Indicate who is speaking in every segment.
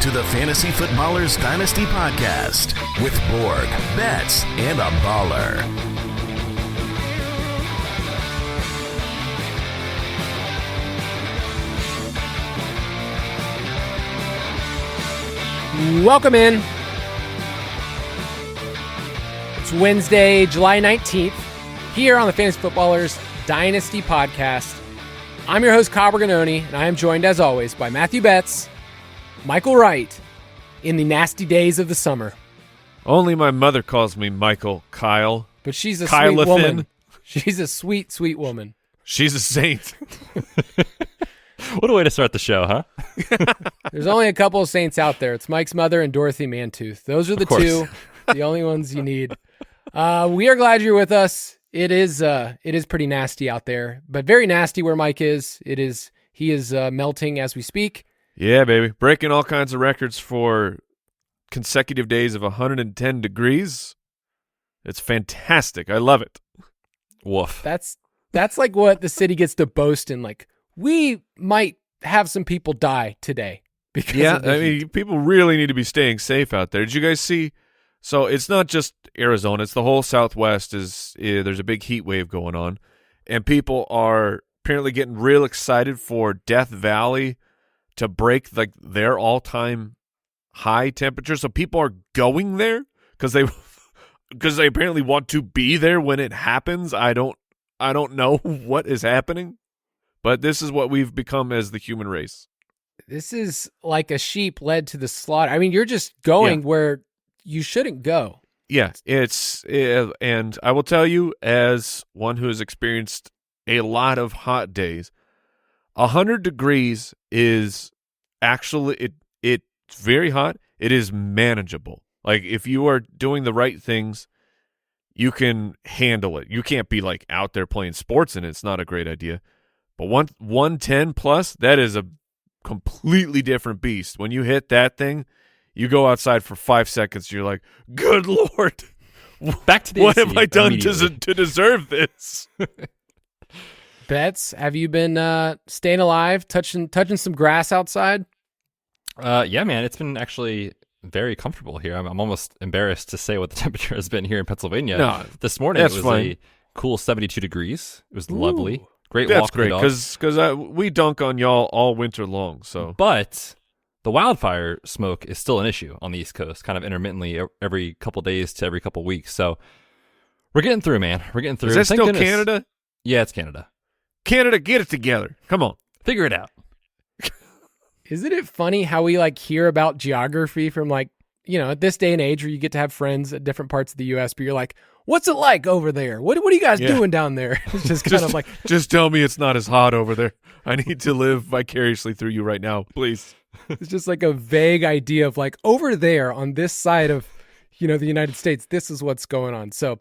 Speaker 1: to the Fantasy Footballers Dynasty Podcast with Borg, Betz, and a Baller.
Speaker 2: Welcome in. It's Wednesday, July 19th, here on the Fantasy Footballers Dynasty Podcast. I'm your host, Kyle Berganoni, and I am joined, as always, by Matthew Betz, Michael Wright, in the nasty days of the summer.
Speaker 3: Only my mother calls me Michael Kyle.
Speaker 2: But she's a
Speaker 3: Kyle-a-thin.
Speaker 2: sweet woman. She's a sweet, sweet woman.
Speaker 3: She's a saint.
Speaker 4: What a way to start the show, huh?
Speaker 2: There's only a couple of saints out there. It's Mike's mother and Dorothy Mantooth. Those are the two, the only ones you need. We are glad you're with us. It is pretty nasty out there, but very nasty where Mike is. He is melting as we speak.
Speaker 3: Yeah, baby. Breaking all kinds of records for consecutive days of 110 degrees. It's fantastic. I love it.
Speaker 4: Woof.
Speaker 2: That's like what the city gets to boast in. Like, we might have some people die today because of the heat.
Speaker 3: mean, people really need to be staying safe out there. Did you guys see? So it's not just Arizona; it's the whole Southwest. There's a big heat wave going on, and people are apparently getting real excited for Death Valley to break like their all-time high temperature. So people are going there because they apparently want to be there when it happens. I don't know what is happening, but this is what we've become as the human race.
Speaker 2: This is like a sheep led to the slaughter. I mean, you're just going where you shouldn't go.
Speaker 3: Yeah, and I will tell you, as one who has experienced a lot of hot days, 100 degrees is actually it's very hot. It is manageable. Like, if you are doing the right things, you can handle it. You can't be like out there playing sports, and it's not a great idea. But 110 plus, that is a completely different beast. When you hit that thing, you go outside for 5 seconds, you're like, good Lord,
Speaker 4: Back to the
Speaker 3: what
Speaker 4: AC
Speaker 3: have I done
Speaker 4: immediately.
Speaker 3: to deserve this?
Speaker 2: Betz, have you been staying alive, touching some grass outside?
Speaker 4: Yeah, man, it's been actually very comfortable here. I'm almost embarrassed to say what the temperature has been here in Pennsylvania.
Speaker 3: No,
Speaker 4: this morning it
Speaker 3: that's
Speaker 4: was
Speaker 3: fine.
Speaker 4: a cool 72 degrees. It was lovely. Great
Speaker 3: That's
Speaker 4: walk
Speaker 3: great,
Speaker 4: with the dog.
Speaker 3: because we dunk on y'all all winter long. So,
Speaker 4: But the wildfire smoke is still an issue on the East Coast, kind of intermittently every couple days to every couple weeks. So we're getting through, man. We're getting through.
Speaker 3: is that
Speaker 4: Thank
Speaker 3: still
Speaker 4: goodness.
Speaker 3: Canada?
Speaker 4: Yeah, it's Canada.
Speaker 3: Canada, get it together. Come on.
Speaker 4: Figure it out.
Speaker 2: Isn't it funny how we like hear about geography from like, you know, at this day and age where you get to have friends at different parts of the U.S., but you're like, what's it like over there? What are you guys doing down there? It's just kind of like,
Speaker 3: Just tell me it's not as hot over there. I need to live vicariously through you right now, please.
Speaker 2: it's just like a vague idea of like over there on this side of, you know, the United States, this is what's going on. So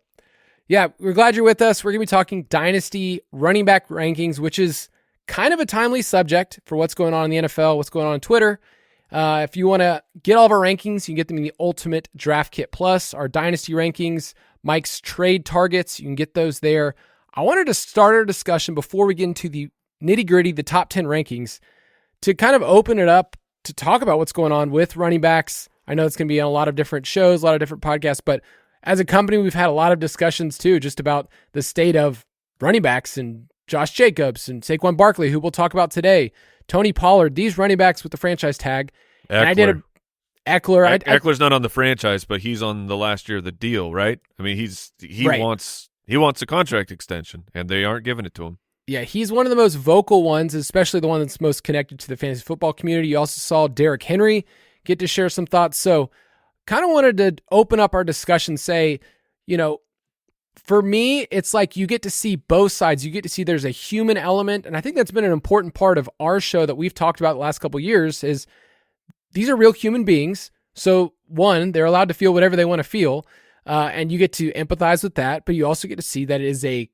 Speaker 2: yeah, we're glad you're with us. We're going to be talking Dynasty running back rankings, which is kind of a timely subject for what's going on in the NFL, what's going on Twitter. If you want to get all of our rankings, you can get them in the Ultimate Draft Kit Plus, our Dynasty rankings, Mike's trade targets. You can get those there. I wanted to start our discussion before we get into the nitty-gritty, the top 10 rankings, to kind of open it up to talk about what's going on with running backs. I know it's going to be on a lot of different shows, a lot of different podcasts, but as a company, we've had a lot of discussions too, just about the state of running backs and Josh Jacobs and Saquon Barkley, who we'll talk about today, Tony Pollard, these running backs with the franchise tag.
Speaker 3: Eckler.
Speaker 2: And I did Eckler.
Speaker 3: Eckler's not on the franchise, but he's on the last year of the deal, right? I mean, he
Speaker 2: Right.
Speaker 3: wants a contract extension, and they aren't giving it to him.
Speaker 2: Yeah, he's one of the most vocal ones, especially the one that's most connected to the fantasy football community. You also saw Derrick Henry get to share some thoughts. So kind of wanted to open up our discussion, say, you know, for me, it's like you get to see both sides. You get to see there's a human element. And I think that's been an important part of our show that we've talked about the last couple of years is these are real human beings. So one, they're allowed to feel whatever they want to feel. And you get to empathize with that, but you also get to see that it is a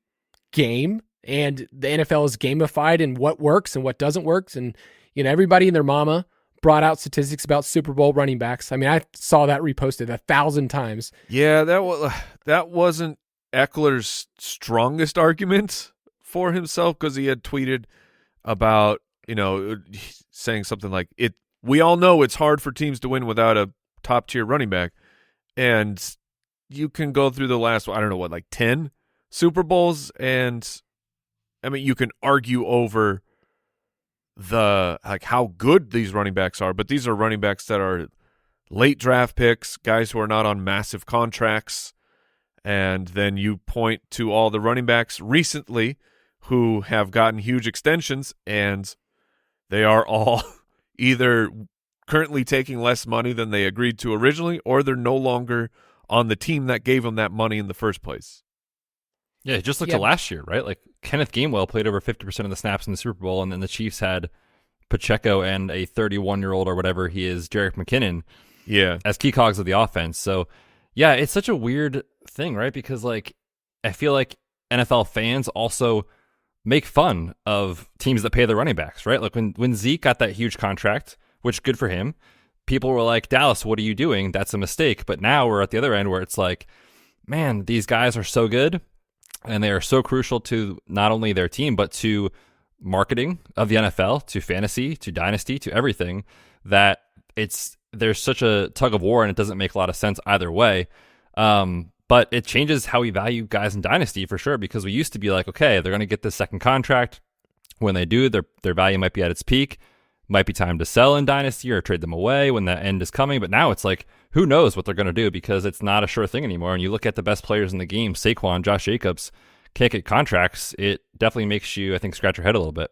Speaker 2: game and the NFL is gamified in what works and what doesn't work. And, you know, everybody and their mama brought out statistics about Super Bowl running backs. I mean, I saw that reposted 1,000 times.
Speaker 3: Yeah, that wasn't Eckler's strongest argument for himself because he had tweeted about, you know, saying something like we all know it's hard for teams to win without a top-tier running back. And you can go through the last, I don't know what, like 10 Super Bowls, and I mean, you can argue over how good these running backs are, but these are running backs that are late draft picks, guys who are not on massive contracts. And then you point to all the running backs recently who have gotten huge extensions, and they are all either currently taking less money than they agreed to originally, or they're no longer on the team that gave them that money in the first place.
Speaker 4: Yeah, just look to last year, right? Like Kenneth Gainwell played over 50% of the snaps in the Super Bowl, and then the Chiefs had Pacheco and a 31-year-old or whatever he is, Jerick McKinnon, as key cogs of the offense. So, yeah, it's such a weird thing, right? Because like I feel like NFL fans also make fun of teams that pay their running backs, right? Like when Zeke got that huge contract, which good for him, people were like, Dallas, what are you doing? That's a mistake. But now we're at the other end where it's like, man, these guys are so good and they are so crucial to not only their team, but to marketing of the NFL, to fantasy, to Dynasty, to everything, that there's such a tug of war and it doesn't make a lot of sense either way. But it changes how we value guys in Dynasty for sure, because we used to be like, okay, they're going to get this second contract. When they do, their value might be at its peak. Might be time to sell in Dynasty or trade them away when that end is coming. But now it's like, who knows what they're going to do, because it's not a sure thing anymore. And you look at the best players in the game, Saquon, Josh Jacobs, can't get contracts. It definitely makes you, I think, scratch your head a little bit.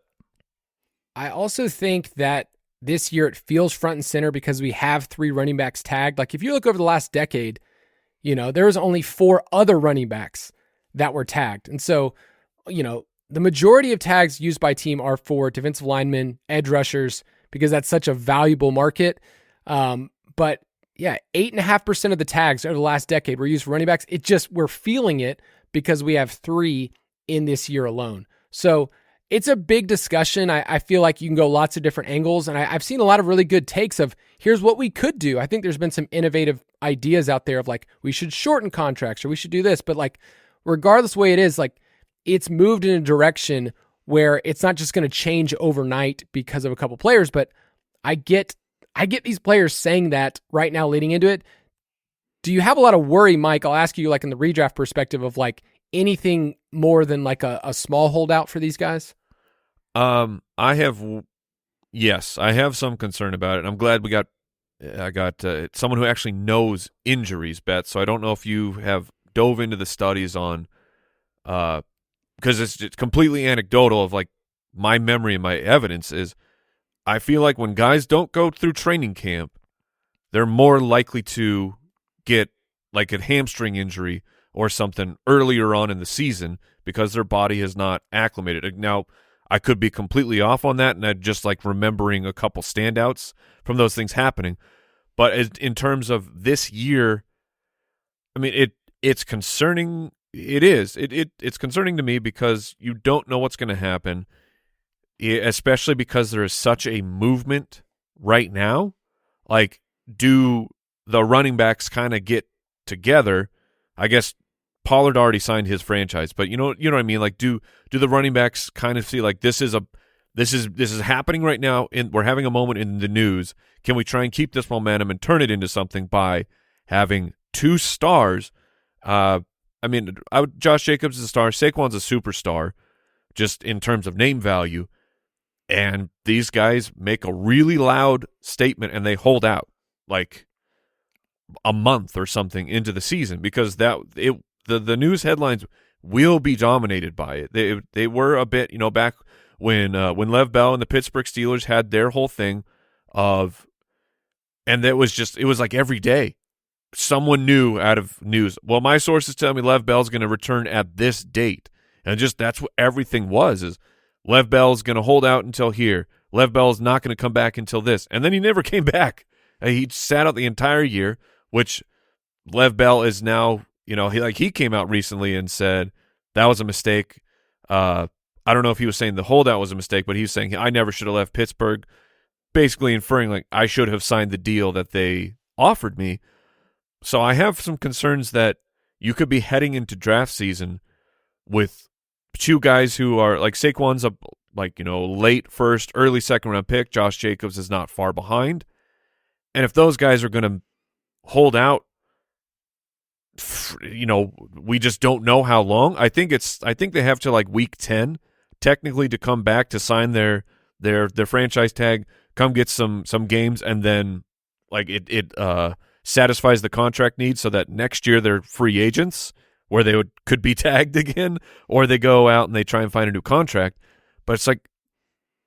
Speaker 2: I also think that this year it feels front and center because we have 3 running backs tagged. Like if you look over the last decade, there was only 4 other running backs that were tagged. And so, the majority of tags used by team are for defensive linemen, edge rushers, because that's such a valuable market. But yeah, 8.5% of the tags over the last decade were used for running backs. We're feeling it because we have 3 in this year alone. So it's a big discussion. I feel like you can go lots of different angles, and I've seen a lot of really good takes of here's what we could do. I think there's been some innovative ideas out there of like, we should shorten contracts or we should do this, but like, regardless of the way it is, like it's moved in a direction where it's not just going to change overnight because of a couple players, but I get these players saying that right now leading into it. Do you have a lot of worry, Mike? I'll ask you like in the redraft perspective of like anything more than like a small holdout for these guys?
Speaker 3: I have some concern about it. I'm glad I got someone who actually knows injuries, Betz. So I don't know if you have dove into the studies on, because it's just completely anecdotal of like my memory and my evidence is I feel like when guys don't go through training camp, they're more likely to get like a hamstring injury or something earlier on in the season because their body has not acclimated. Now, I could be completely off on that, and I'm just like remembering a couple standouts from those things happening. But in terms of this year, I mean, it's concerning. It is. It's concerning to me because you don't know what's going to happen, especially because there is such a movement right now. Like, do the running backs kind of get together? I guess Pollard already signed his franchise, but you know what I mean? Like, do the running backs kind of see like this is happening right now, and we're having a moment in the news. Can we try and keep this momentum and turn it into something by having 2 stars? Josh Jacobs is a star. Saquon's a superstar, just in terms of name value. And these guys make a really loud statement, and they hold out like a month or something into the season because the news headlines will be dominated by it. They were a bit, back when Lev Bell and the Pittsburgh Steelers had their whole thing of, and it was like every day someone knew out of news. Well, my sources tell me Lev Bell's going to return at this date, and just that's what everything was. Is Lev Bell's going to hold out until here. Lev Bell's not going to come back until this, and then he never came back. He sat out the entire year, which Lev Bell is now. He came out recently and said that was a mistake. I don't know if he was saying the holdout was a mistake, but he was saying I never should have left Pittsburgh, basically inferring like I should have signed the deal that they offered me. So I have some concerns that you could be heading into draft season with 2 guys who are like Saquon's like, late first, early second round pick. Josh Jacobs is not far behind. And if those guys are going to hold out, we just don't know how long. I think they have to like week 10 technically to come back to sign their franchise tag, come get some games, and then like it satisfies the contract needs so that next year they're free agents where they could be tagged again, or they go out and they try and find a new contract. But it's like,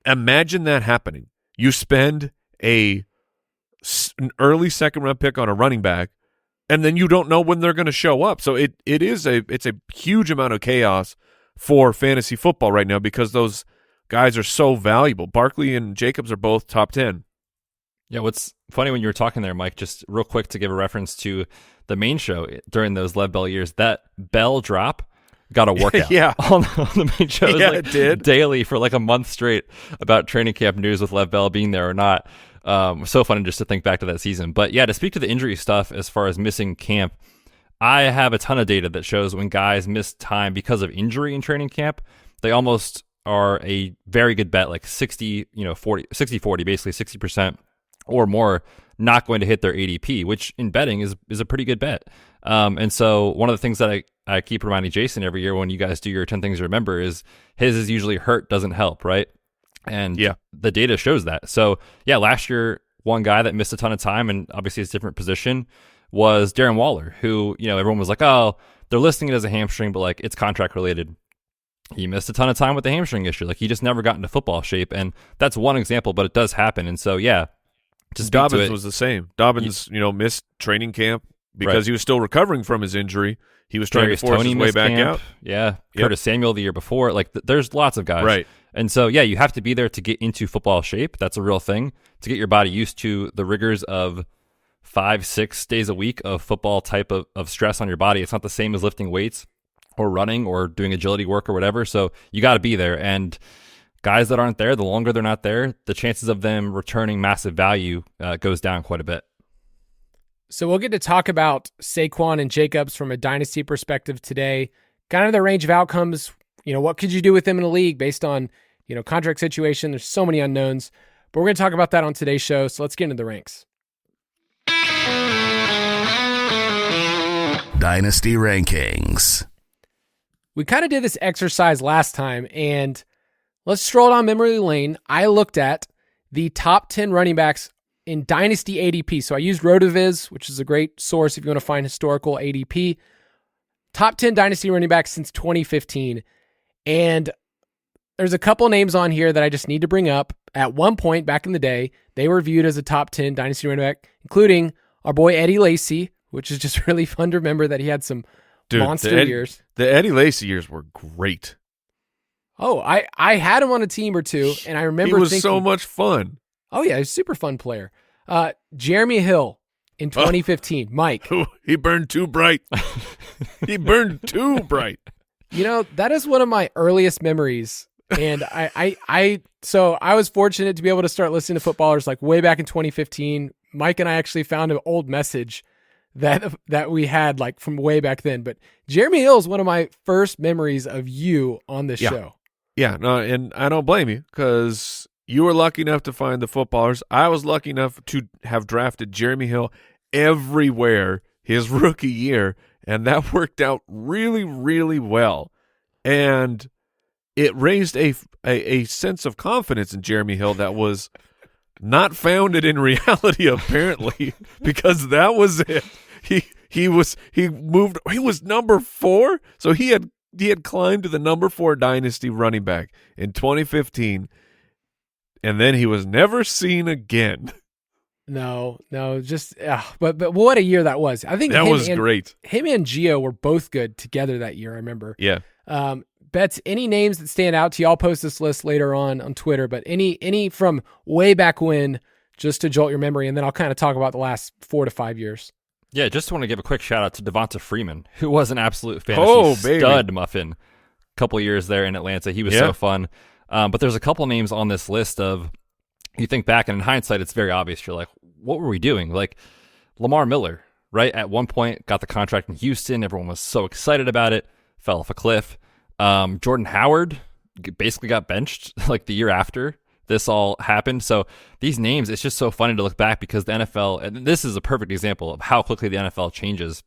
Speaker 3: imagine that happening. You spend an early second round pick on a running back, and then you don't know when they're going to show up. So it's a huge amount of chaos for fantasy football right now because those guys are so valuable. Barkley and Jacobs are both top 10.
Speaker 4: Yeah, what's funny when you were talking there, Mike, just real quick to give a reference to the main show during those Lev Bell years, that Bell drop got a workout on the main show. It was
Speaker 3: it did.
Speaker 4: Daily for like a month straight about training camp news with Lev Bell being there or not. So funny just to think back to that season. But yeah, to speak to the injury stuff as far as missing camp, I have a ton of data that shows when guys miss time because of injury in training camp, they almost are a very good bet, like 60, 40, basically 60% or more not going to hit their ADP, which in betting is a pretty good bet. And so one of the things that I keep reminding Jason every year when you guys do your 10 things to remember is his is usually hurt doesn't help, right? And the data shows that. So yeah, last year, one guy that missed a ton of time and obviously his different position was Darren Waller, who, everyone was like, oh, they're listing it as a hamstring, but like it's contract related. He missed a ton of time with the hamstring issue. Like he just never got into football shape. And that's one example, but it does happen. And so, yeah.
Speaker 3: Dobbins was the same. Dobbins, missed training camp because he was still recovering from his injury. He was trying to force his way back out.
Speaker 4: Yeah. Curtis Samuel the year before. Like there's lots of guys.
Speaker 3: Right.
Speaker 4: And so, yeah, you have to be there to get into football shape. That's a real thing. To get your body used to the rigors of 5-6 days a week of football type of stress on your body. It's not the same as lifting weights or running or doing agility work or whatever. So you got to be there. And guys that aren't there, the longer they're not there, the chances of them returning massive value goes down quite a bit.
Speaker 2: So we'll get to talk about Saquon and Jacobs from a dynasty perspective today. Kind of the range of outcomes. What could you do with them in a league based on, contract situation? There's so many unknowns. But we're going to talk about that on today's show. So let's get into the ranks.
Speaker 1: Dynasty Rankings.
Speaker 2: We kind of did this exercise last time, and let's stroll down memory lane. I looked at the top 10 running backs in Dynasty ADP. So I used RotoViz, which is a great source if you want to find historical ADP. Top 10 Dynasty running backs since 2015. And there's a couple names on here that I just need to bring up. At one point back in the day, they were viewed as a top 10 Dynasty running back, including our boy Eddie Lacy, which is just really fun to remember that he had some monster years.
Speaker 3: The Eddie Lacy years were great.
Speaker 2: Oh, I had him on a team or two, and I remember
Speaker 3: he was
Speaker 2: thinking,
Speaker 3: so much fun.
Speaker 2: Oh yeah, he's a super fun player. Jeremy Hill in 2015. Mike.
Speaker 3: He burned too bright. He burned too bright.
Speaker 2: That is one of my earliest memories. And so I was fortunate to be able to start listening to footballers like way back in 2015. Mike and I actually found an old message that we had like from way back then. But Jeremy Hill is one of my first memories of you on this show.
Speaker 3: Yeah, no, and I don't blame you because you were lucky enough to find the footballers. I was lucky enough to have drafted Jeremy Hill everywhere his rookie year, and that worked out really, really well. And it raised a sense of confidence in Jeremy Hill that was not founded in reality, apparently, because that was it. He was number 4, so he had climbed to the number 4 dynasty running back in 2015, and then he was never seen again.
Speaker 2: No, just but what a year that was. I think
Speaker 3: that was great.
Speaker 2: Him and Gio were both good together that year. I remember.
Speaker 3: Yeah.
Speaker 2: Betz, any names that stand out to you? I'll post this list later on Twitter, but any from way back when, just to jolt your memory, and then I'll kind of talk about the last 4 to 5 years.
Speaker 4: Yeah, just want to give a quick shout out to Devonta Freeman, who was an absolute fantasy stud muffin. A couple years there in Atlanta, he was so fun. But there's a couple names on this list of, you think back, and in hindsight, it's very obvious. You're like, what were we doing? Like Lamar Miller, right? At one point, got the contract in Houston. Everyone was so excited about it. Fell off a cliff. Jordan Howard basically got benched like the year after this all happened. So these names, it's just so funny to look back because the NFL, and this is a perfect example of how quickly the NFL changes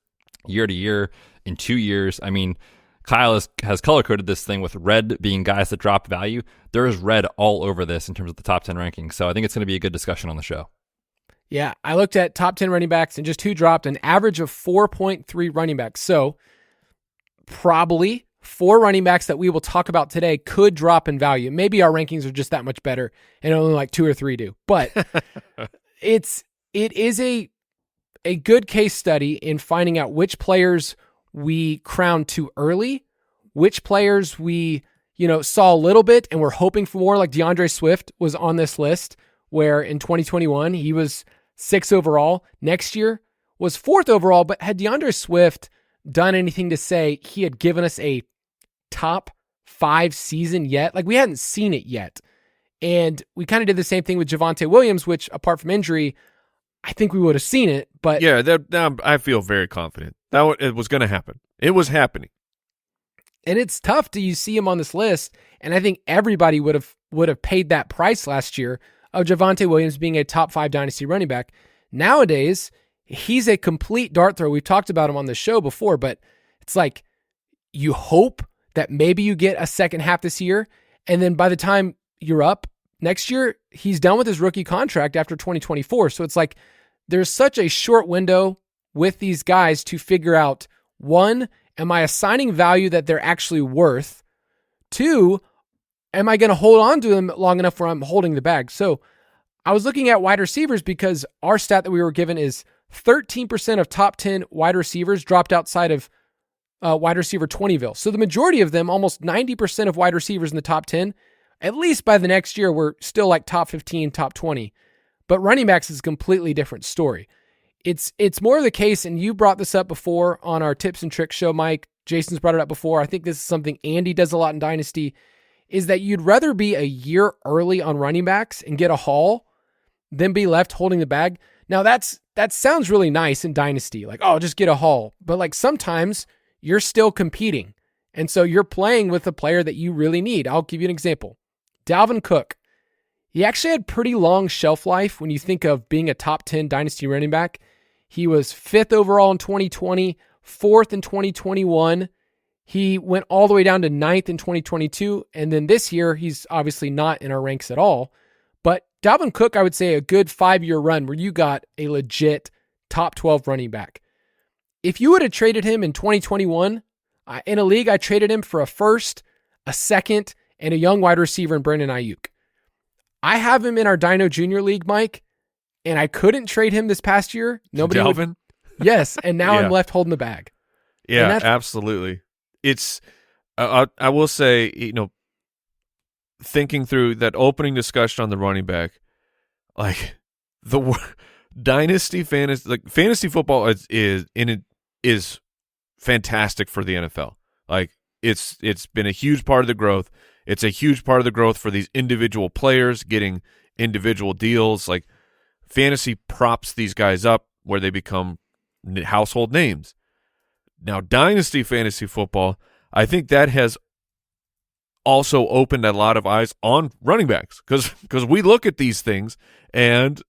Speaker 4: year to year, in 2 years. I mean, Kyle has color-coded this thing with red being guys that dropped value. There is red all over this in terms of the top 10 rankings. So I think it's going to be a good discussion on the show.
Speaker 2: Yeah, I looked at top 10 running backs and just who dropped, an average of 4.3 running backs. So probably 4 running backs that we will talk about today could drop in value. Maybe our rankings are just that much better and only like 2 or 3 do. But it is a good case study in finding out which players we crowned too early, which players we, saw a little bit and we're hoping for more. Like DeAndre Swift was on this list where in 2021 he was 6th overall. Next year was 4th overall, but had DeAndre Swift done anything to say he had given us a top 5 season yet? Like, we hadn't seen it yet. And we kind of did the same thing with Javonte Williams, which apart from injury, I think we would have seen it. But
Speaker 3: yeah, I feel very confident that it was going to happen. It was happening.
Speaker 2: And it's tough to see him on this list. And I think everybody would have paid that price last year of Javonte Williams being a top 5 dynasty running back. Nowadays, he's a complete dart throw. We've talked about him on the show before, but it's like you hope that maybe you get a second half this year, and then by the time you're up next year, he's done with his rookie contract after 2024. So it's like there's such a short window with these guys to figure out, 1, am I assigning value that they're actually worth? 2, am I going to hold on to them long enough where I'm holding the bag? So I was looking at wide receivers because our stat that we were given is 13% of top 10 wide receivers dropped outside of wide receiver 20ville. So the majority of them, almost 90% of wide receivers in the top 10, at least by the next year, were still like top 15, top 20. But running backs is a completely different story. It's more of the case, and you brought this up before on our tips and tricks show, Mike. Jason's brought it up before. I think this is something Andy does a lot in Dynasty, is that you'd rather be a year early on running backs and get a haul than be left holding the bag. Now that sounds really nice in Dynasty, like, oh, just get a haul. But like sometimes you're still competing. And so you're playing with a player that you really need. I'll give you an example. Dalvin Cook. He actually had pretty long shelf life when you think of being a top 10 Dynasty running back. He was 5th overall in 2020, 4th in 2021. He went all the way down to 9th in 2022. And then this year, he's obviously not in our ranks at all. But Dalvin Cook, I would say a good 5-year run where you got a legit top 12 running back. If you would have traded him in 2021, in a league, I traded him for a 1st, a 2nd, and a young wide receiver in Brandon Ayuk. I have him in our Dino Junior League, Mike, and I couldn't trade him this past year. Nobody
Speaker 3: Dalvin?
Speaker 2: Yes, and now
Speaker 3: Yeah.
Speaker 2: I'm left holding the bag.
Speaker 3: Yeah, absolutely. It's I will say, thinking through that opening discussion on the running back, like the Dynasty fantasy football is fantastic for the NFL. Like it's been a huge part of the growth. It's a huge part of the growth for these individual players getting individual deals. Like fantasy props these guys up where they become household names. Now, Dynasty fantasy football, I think that has also opened a lot of eyes on running backs because we look at these things and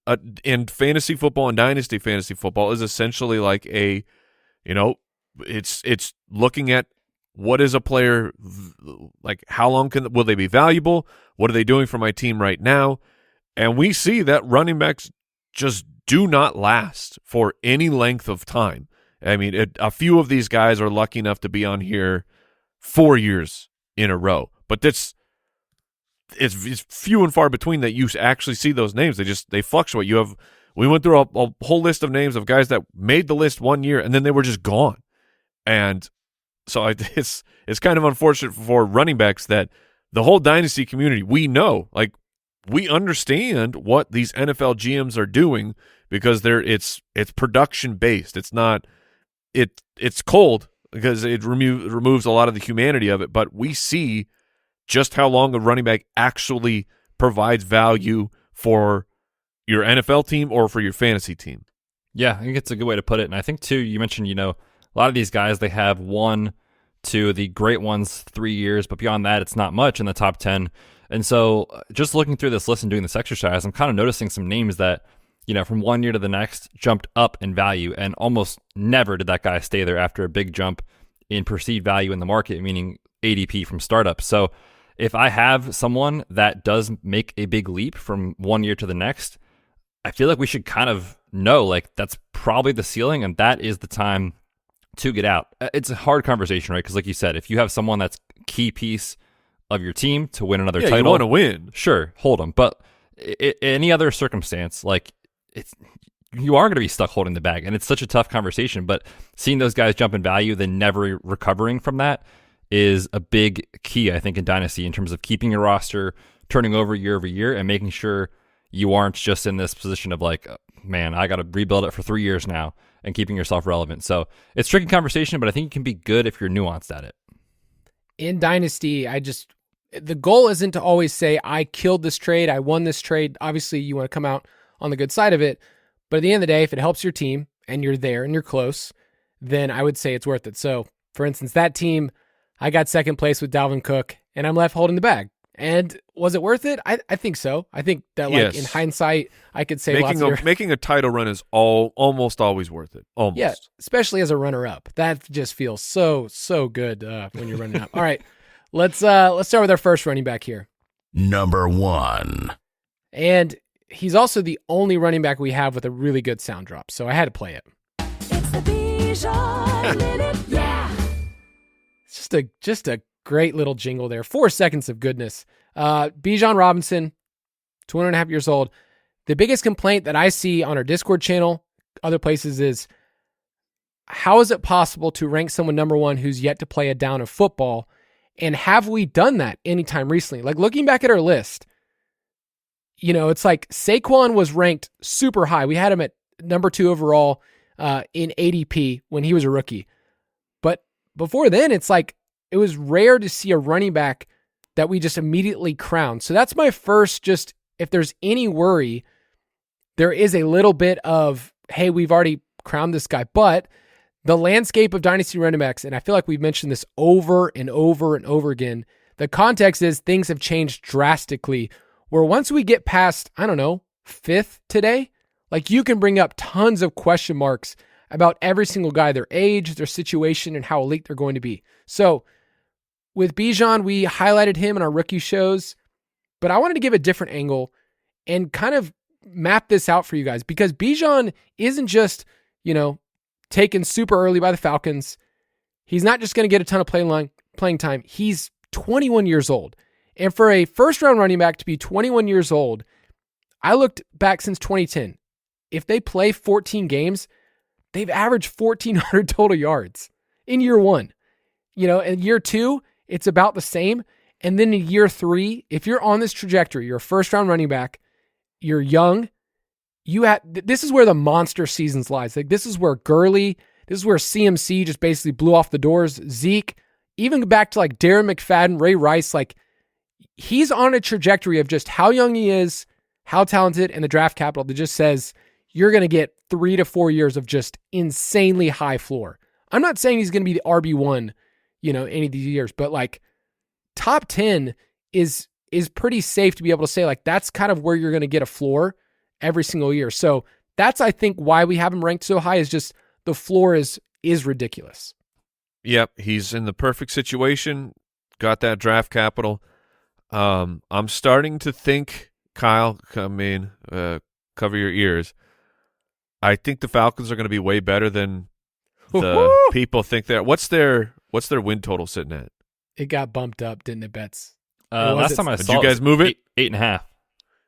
Speaker 3: fantasy football and Dynasty fantasy football is essentially like it's looking at what is a player, like how long will they be valuable? What are they doing for my team right now? And we see that running backs just do not last for any length of time. I mean, a few of these guys are lucky enough to be on here 4 years in a row, but it's few and far between that you actually see those names. They fluctuate. We went through a whole list of names of guys that made the list 1 year and then they were just gone. And so it's kind of unfortunate for running backs that the whole Dynasty community, we know, like we understand what these NFL GMs are doing because it's production based. It's not it's cold because it removes a lot of the humanity of it, but we see just how long a running back actually provides value for your NFL team or for your fantasy team.
Speaker 4: Yeah, I think it's a good way to put it. And I think too, you mentioned, a lot of these guys, they have 1, to the great ones 3 years, but beyond that, it's not much in the top 10. And so just looking through this list and doing this exercise, I'm kind of noticing some names that, from 1 year to the next jumped up in value, and almost never did that guy stay there after a big jump in perceived value in the market, meaning ADP from startup. So if I have someone that does make a big leap from 1 year to the next, I feel like we should kind of know, like, that's probably the ceiling, and that is the time to get out. It's a hard conversation, right? Because like you said, if you have someone that's key piece of your team to win another title,
Speaker 3: you want to win.
Speaker 4: Sure, hold them. But any other circumstance, like, you are going to be stuck holding the bag, and it's such a tough conversation. But seeing those guys jump in value, then never recovering from that is a big key, I think, in Dynasty in terms of keeping your roster turning over year over year and making sure you aren't just in this position of like, man, I got to rebuild it for 3 years now, and keeping yourself relevant. So it's a tricky conversation, but I think it can be good if you're nuanced at it.
Speaker 2: In Dynasty, the goal isn't to always say, I killed this trade, I won this trade. Obviously, you want to come out on the good side of it. But at the end of the day, if it helps your team and you're there and you're close, then I would say it's worth it. So, for instance, that team, I got second place with Dalvin Cook, and I'm left holding the bag. And was it worth it? I think so. I think that, like, in hindsight, I could say
Speaker 3: making a title run is almost always worth it. Almost. Yeah,
Speaker 2: especially as a runner-up. That just feels so good when you're running up. All right, let's start with our first running back here.
Speaker 1: Number 1.
Speaker 2: And he's also the only running back we have with a really good sound drop, so I had to play it.
Speaker 5: It's the Bijan Minute, yeah.
Speaker 2: It's just a great little jingle there. 4 seconds of goodness. Bijan Robinson, 21.5 years old. The biggest complaint that I see on our Discord channel, other places, is how is it possible to rank someone number 1 who's yet to play a down of football? And have we done that anytime recently? Like, looking back at our list, it's like Saquon was ranked super high. We had him at number 2 overall in ADP when he was a rookie. But before then, it's like it was rare to see a running back that we just immediately crowned. So that's my first, just if there's any worry, there is a little bit of, hey, we've already crowned this guy. But the landscape of Dynasty running backs, and I feel like we've mentioned this over and over and over again, the context is things have changed drastically, where once we get past, 5th today, like, you can bring up tons of question marks about every single guy, their age, their situation, and how elite they're going to be. So with Bijan, we highlighted him in our rookie shows, but I wanted to give a different angle and kind of map this out for you guys, because Bijan isn't just, taken super early by the Falcons. He's not just going to get a ton of playing time. He's 21 years old. And for a first-round running back to be 21 years old, I looked back since 2010. If they play 14 games, they've averaged 1,400 total yards in year 1. In year 2, it's about the same. And then in year 3, if you're on this trajectory, you're a first-round running back, you're young, this is where the monster seasons lies. Like, this is where Gurley, this is where CMC just basically blew off the doors. Zeke, even back to like Darren McFadden, Ray Rice, like, he's on a trajectory of just how young he is, how talented, and the draft capital that just says you're going to get 3 to 4 years of just insanely high floor. I'm not saying he's going to be the RB1, any of these years, but like top 10 is pretty safe to be able to say, like, that's kind of where you're going to get a floor every single year. So that's, I think, why we have him ranked so high, is just the floor is ridiculous.
Speaker 3: Yep, he's in the perfect situation, got that draft capital. I'm starting to think, Kyle, cover your ears. I think the Falcons are going to be way better than the people think they're. What's their win total sitting at?
Speaker 2: It got bumped up, didn't it, Betz?
Speaker 4: Last time I saw,
Speaker 3: did you guys move it?
Speaker 4: 8.5.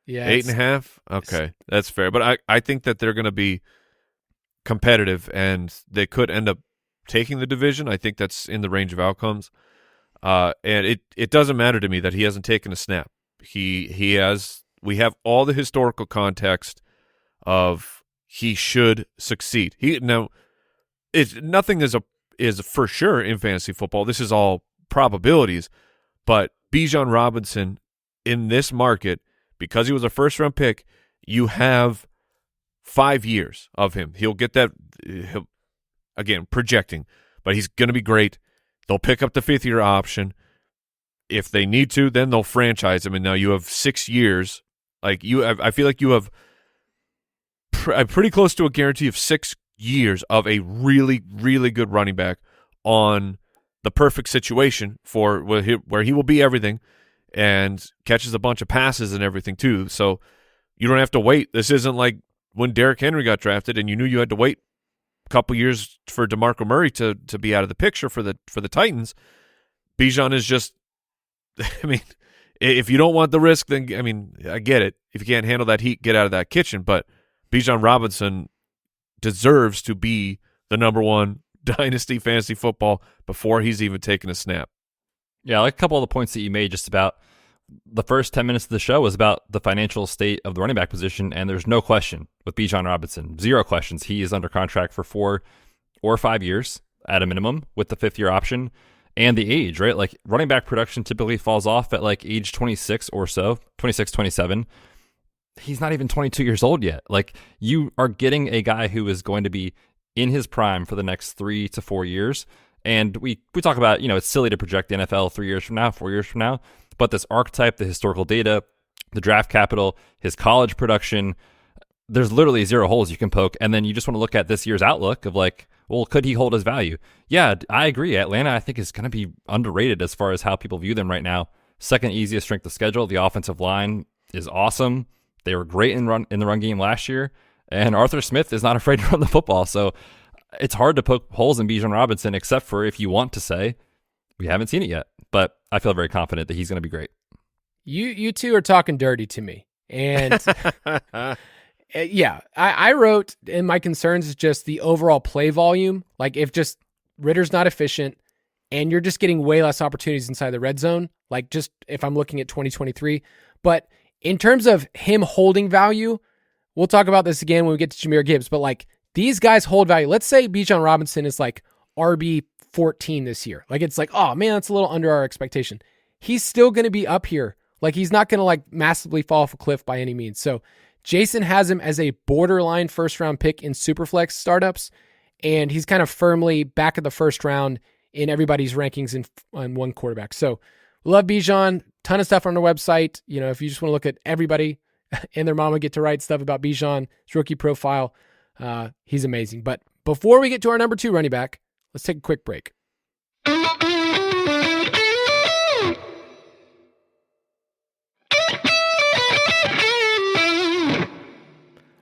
Speaker 2: Yeah,
Speaker 3: 8.5. Okay, that's fair. But I think that they're going to be competitive, and they could end up taking the division. I think that's in the range of outcomes. And it doesn't matter to me that he hasn't taken a snap. He has. We have all the historical context of he should succeed. Nothing is for sure in fantasy football. This is all probabilities. But Bijan Robinson in this market, because he was a first-round pick, you have 5 years of him. He'll get that, again, projecting, but he's going to be great. They'll pick up the 5th-year option. If they need to, then they'll franchise him. And now you have 6 years. Like I feel like you have pretty close to a guarantee of 6 years of a really, really good running back on the perfect situation for where he will be everything and catches a bunch of passes and everything too. So you don't have to wait. This isn't like when Derrick Henry got drafted and you knew you had to wait a couple years for DeMarco Murray to be out of the picture for the Titans. Bijan is just, I mean, if you don't want the risk, then, I mean, I get it. If you can't handle that heat, get out of that kitchen. But Bijan Robinson deserves to be the number one Dynasty fantasy football before he's even taken a snap.
Speaker 4: Yeah, like a couple of the points that you made just about the first 10 minutes of the show was about the financial state of the running back position, and there's no question with Bijan Robinson. 0 questions. He is under contract for 4 or 5 years at a minimum with the 5th-year option and the age, right? Like running back production typically falls off at like age 26 or so, 26, 27. He's not even 22 years old yet. Like you are getting a guy who is going to be in his prime for the next 3 to 4 years. And we talk about, it's silly to project the NFL 3 years from now, 4 years from now, but this archetype, the historical data, the draft capital, his college production, there's literally 0 holes you can poke. And then you just want to look at this year's outlook of like, well, could he hold his value? Yeah, I agree. Atlanta, I think, is going to be underrated as far as how people view them right now. Second easiest strength of schedule. The offensive line is awesome. They were great in the run game last year. And Arthur Smith is not afraid to run the football. So it's hard to poke holes in Bijan Robinson, except for if you want to say, we haven't seen it yet. But I feel very confident that he's going to be great.
Speaker 2: You two are talking dirty to me. And yeah, I wrote in my concerns is just the overall play volume. Like if just Ritter's not efficient and you're just getting way less opportunities inside the red zone, like just if I'm looking at 2023. But in terms of him holding value, we'll talk about this again when we get to Jahmyr Gibbs, but like these guys hold value. Let's say Bijan Robinson is like RB 14 this year. Like it's like, oh man, that's a little under our expectation. He's still going to be up here. Like he's not going to like massively fall off a cliff by any means. So Jason has him as a borderline first round pick in Superflex startups. And he's kind of firmly back of the first round in everybody's rankings in one quarterback. So love Bijan, ton of stuff on our website. If you just want to look at everybody and their mama get to write stuff about Bijan, his rookie profile, he's amazing. But before we get to our number 2 running back, let's take a quick break.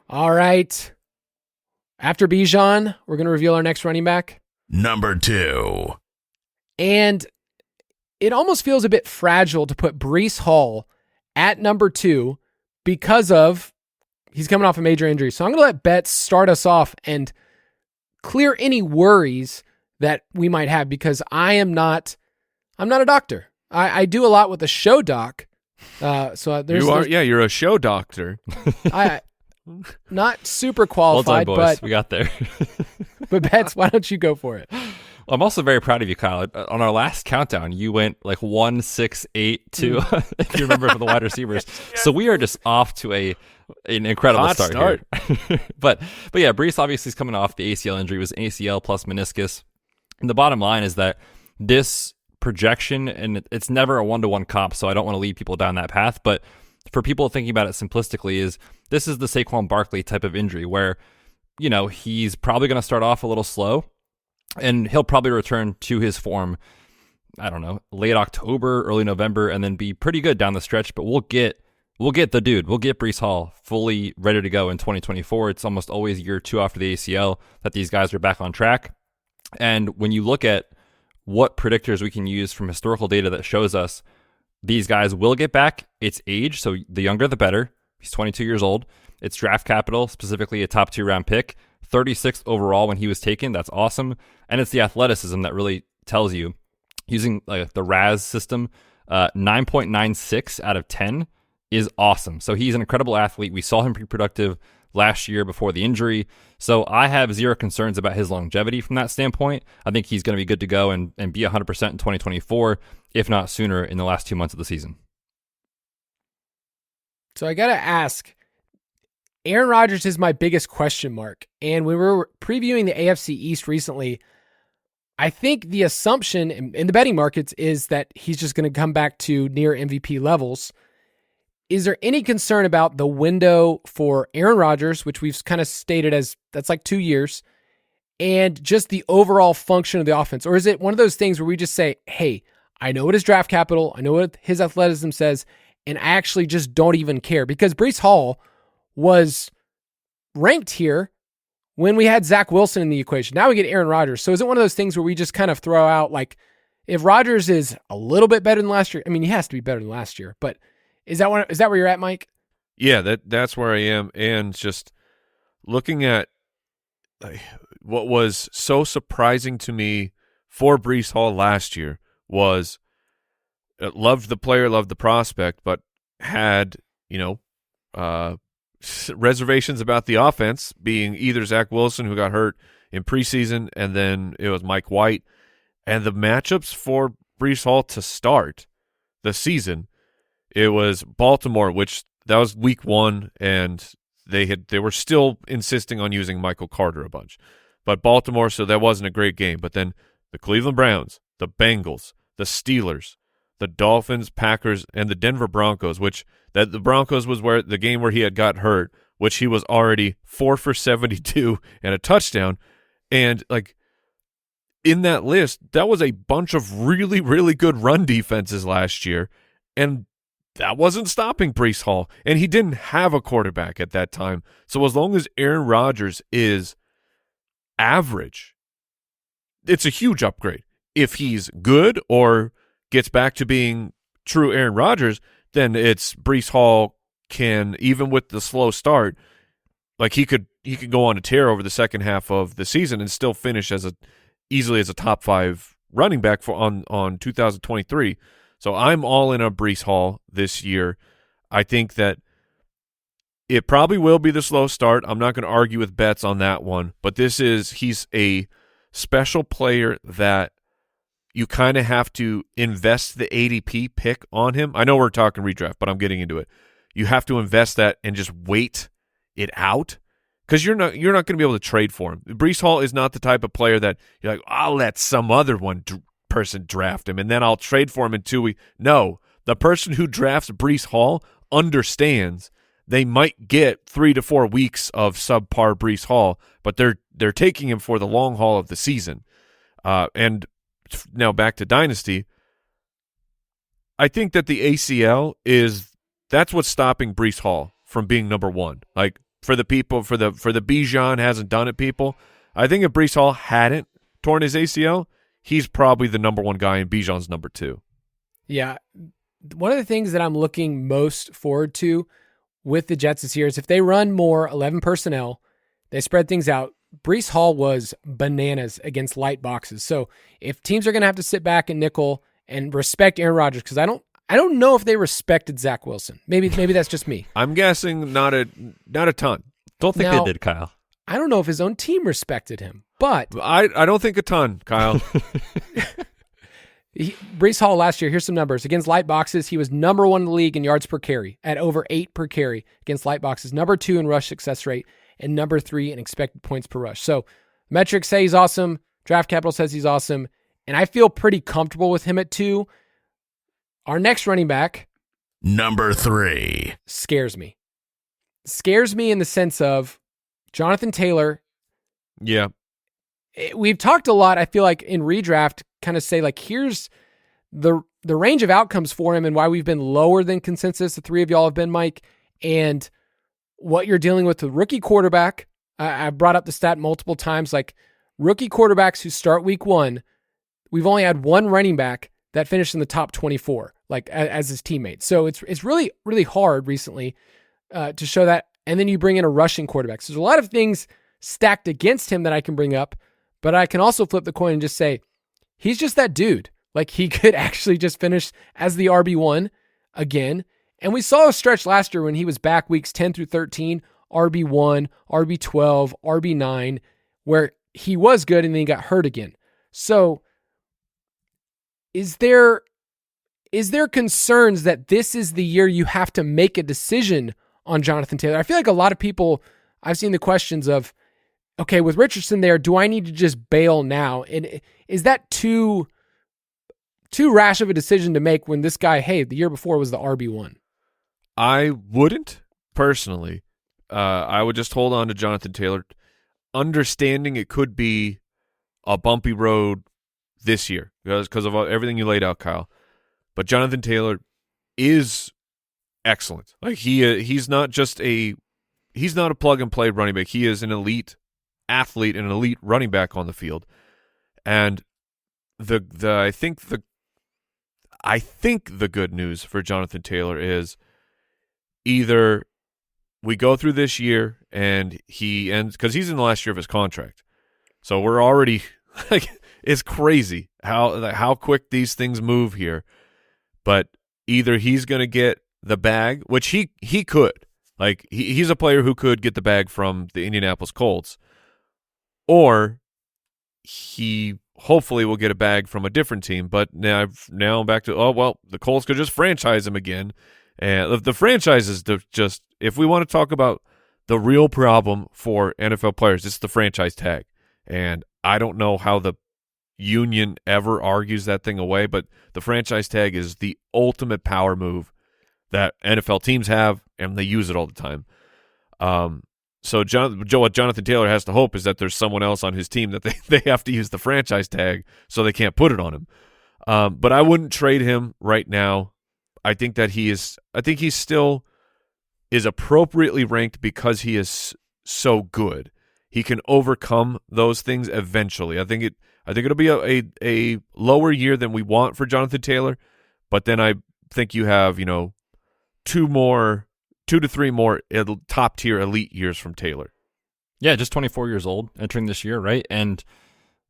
Speaker 2: All right. After Bijan, we're going to reveal our next running back.
Speaker 1: Number 2.
Speaker 2: And it almost feels a bit fragile to put Breece Hall at number 2 because of he's coming off a major injury. So I'm going to let Betz start us off and clear any worries that we might have because I'm not a doctor. I do a lot with the show doc.
Speaker 3: You're a show doctor.
Speaker 2: I not super qualified,
Speaker 4: well done, boys.
Speaker 2: but
Speaker 4: We got there.
Speaker 2: But Betz, why don't you go for it?
Speaker 4: Well, I'm also very proud of you, Kyle. On our last countdown, you went like 1, 6, 8, 2. If you remember for the wide receivers. So we are just off to an incredible start. Here. but yeah, Breece obviously is coming off the ACL injury. It was ACL plus meniscus. And the bottom line is that this projection, and it's never a 1-to-1 comp, so I don't want to lead people down that path. But for people thinking about it simplistically, this is the Saquon Barkley type of injury where, he's probably going to start off a little slow and he'll probably return to his form, I don't know, late October, early November, and then be pretty good down the stretch. But we'll get the dude. We'll get Breece Hall fully ready to go in 2024. It's almost always year 2 after the ACL that these guys are back on track. And when you look at what predictors we can use from historical data that shows us these guys will get back, it's age. So the younger, the better. He's 22 years old. It's draft capital, specifically a top 2 round pick, 36th overall when he was taken. That's awesome. And it's the athleticism that really tells you, using the RAS system, 9.96 out of 10 is awesome. So he's an incredible athlete. We saw him pre-productive last year before the injury. So I have 0 concerns about his longevity from that standpoint. I think he's going to be good to go and be 100% in 2024, if not sooner in the last 2 months of the season.
Speaker 2: So I got to ask, Aaron Rodgers is my biggest question mark. And when we were previewing the AFC East recently, I think the assumption in the betting markets is that he's just going to come back to near MVP levels. Is there any concern about the window for Aaron Rodgers, which we've kind of stated as that's like 2 years, and just the overall function of the offense? Or is it one of those things where we just say, hey, I know what his draft capital, I know what his athleticism says, and I actually just don't even care? Because Breece Hall was ranked here when we had Zach Wilson in the equation. Now we get Aaron Rodgers. So is it one of those things where we just kind of throw out, like, if Rodgers is a little bit better than last year, I mean, he has to be better than last year, but is that where you're at, Mike?
Speaker 3: Yeah, that's where I am. And just looking at what was so surprising to me for Breece Hall last year was loved the player, loved the prospect, but had, reservations about the offense, being either Zach Wilson, who got hurt in preseason, and then it was Mike White. And the matchups for Breece Hall to start the season, it was Baltimore, which that was week 1, and they were still insisting on using Michael Carter a bunch. But Baltimore, so that wasn't a great game. But then the Cleveland Browns, the Bengals, the Steelers, the Dolphins, Packers, and the Denver Broncos, which that the Broncos was where the game where he had got hurt, which he was already 4 for 72 and a touchdown. And like in that list, that was a bunch of really, really good run defenses last year. And that wasn't stopping Breece Hall, and he didn't have a quarterback at that time. So as long as Aaron Rodgers is average, it's a huge upgrade. If he's good or gets back to being true Aaron Rodgers, then it's Breece Hall can, even with the slow start, like he could go on a tear over the second half of the season and still finish easily as a top 5 running back on 2023. So I'm all in on Breece Hall this year. I think that it probably will be the slow start. I'm not going to argue with Betz on that one, but he's a special player that you kind of have to invest the ADP pick on him. I know we're talking redraft, but I'm getting into it. You have to invest that and just wait it out because you're not going to be able to trade for him. Breece Hall is not the type of player that you're like, I'll let some other person draft him and then I'll trade for him in 2 weeks. No, the person who drafts Breece Hall understands they might get 3 to 4 weeks of subpar Breece Hall, but they're taking him for the long haul of the season. And now back to Dynasty. I think that the ACL that's what's stopping Breece Hall from being number 1. Like for the Bijan hasn't done it people. I think if Breece Hall hadn't torn his ACL, he's probably the number 1 guy and Bijan's number 2.
Speaker 2: Yeah. One of the things that I'm looking most forward to with the Jets this year is if they run more 11 personnel, they spread things out. Breece Hall was bananas against light boxes. So if teams are going to have to sit back and nickel and respect Aaron Rodgers, because I don't know if they respected Zach Wilson. Maybe that's just me.
Speaker 3: I'm guessing not a ton.
Speaker 4: Don't think they did, Kyle.
Speaker 2: I don't know if his own team respected him, but
Speaker 3: I don't think a ton, Kyle.
Speaker 2: Breece Hall last year, here's some numbers. Against light boxes, he was number 1 in the league in yards per carry at over 8 per carry against light boxes, number 2 in rush success rate, and number 3 in expected points per rush. So metrics say he's awesome. Draft capital says he's awesome. And I feel pretty comfortable with him at 2. Our next running back,
Speaker 1: number 3,
Speaker 2: scares me. Scares me in the sense of Jonathan Taylor.
Speaker 3: Yeah.
Speaker 2: We've talked a lot, I feel like, in redraft, kind of say, like, here's the range of outcomes for him and why we've been lower than consensus. The 3 of y'all have been, Mike, and what you're dealing with rookie quarterback. I brought up the stat multiple times, like rookie quarterbacks who start week 1, we've only had 1 running back that finished in the top 24, like as his teammate. So it's really, really hard recently to show that. And then you bring in a rushing quarterback. So there's a lot of things stacked against him that I can bring up, but I can also flip the coin and just say, he's just that dude. Like he could actually just finish as the RB1 again. And we saw a stretch last year when he was back weeks 10 through 13, RB1, RB12, RB9, where he was good and then he got hurt again. So is there concerns that this is the year you have to make a decision on Jonathan Taylor? I feel like a lot of people, I've seen the questions of, okay, with Richardson there, do I need to just bail now? And is that too rash of a decision to make when this guy, hey, the year before was the RB1?
Speaker 3: I wouldn't, personally. I would just hold on to Jonathan Taylor, understanding it could be a bumpy road this year because of everything you laid out, Kyle. But Jonathan Taylor is excellent. Like he's not a plug-and-play running back. He is an elite athlete and an elite running back on the field. And I think the good news for Jonathan Taylor is either we go through this year and he ends, because he's in the last year of his contract. So we're already like, it's crazy how quick these things move here. But either he's going to get the bag, which he could. Like he's a player who could get the bag from the Indianapolis Colts, or he hopefully will get a bag from a different team. But now back to, the Colts could just franchise him again. And the franchise is just, if we want to talk about the real problem for NFL players, it's the franchise tag. And I don't know how the union ever argues that thing away, but the franchise tag is the ultimate power move that NFL teams have, and they use it all the time. So what Jonathan Taylor has to hope is that there's someone else on his team that they have to use the franchise tag, so they can't put it on him. But I wouldn't trade him right now. I think he still is appropriately ranked because he is so good. He can overcome those things eventually. I think it'll be a lower year than we want for Jonathan Taylor, but then I think you have, 2 to 3 more top tier elite years from Taylor.
Speaker 4: Yeah, just 24 years old entering this year, right? And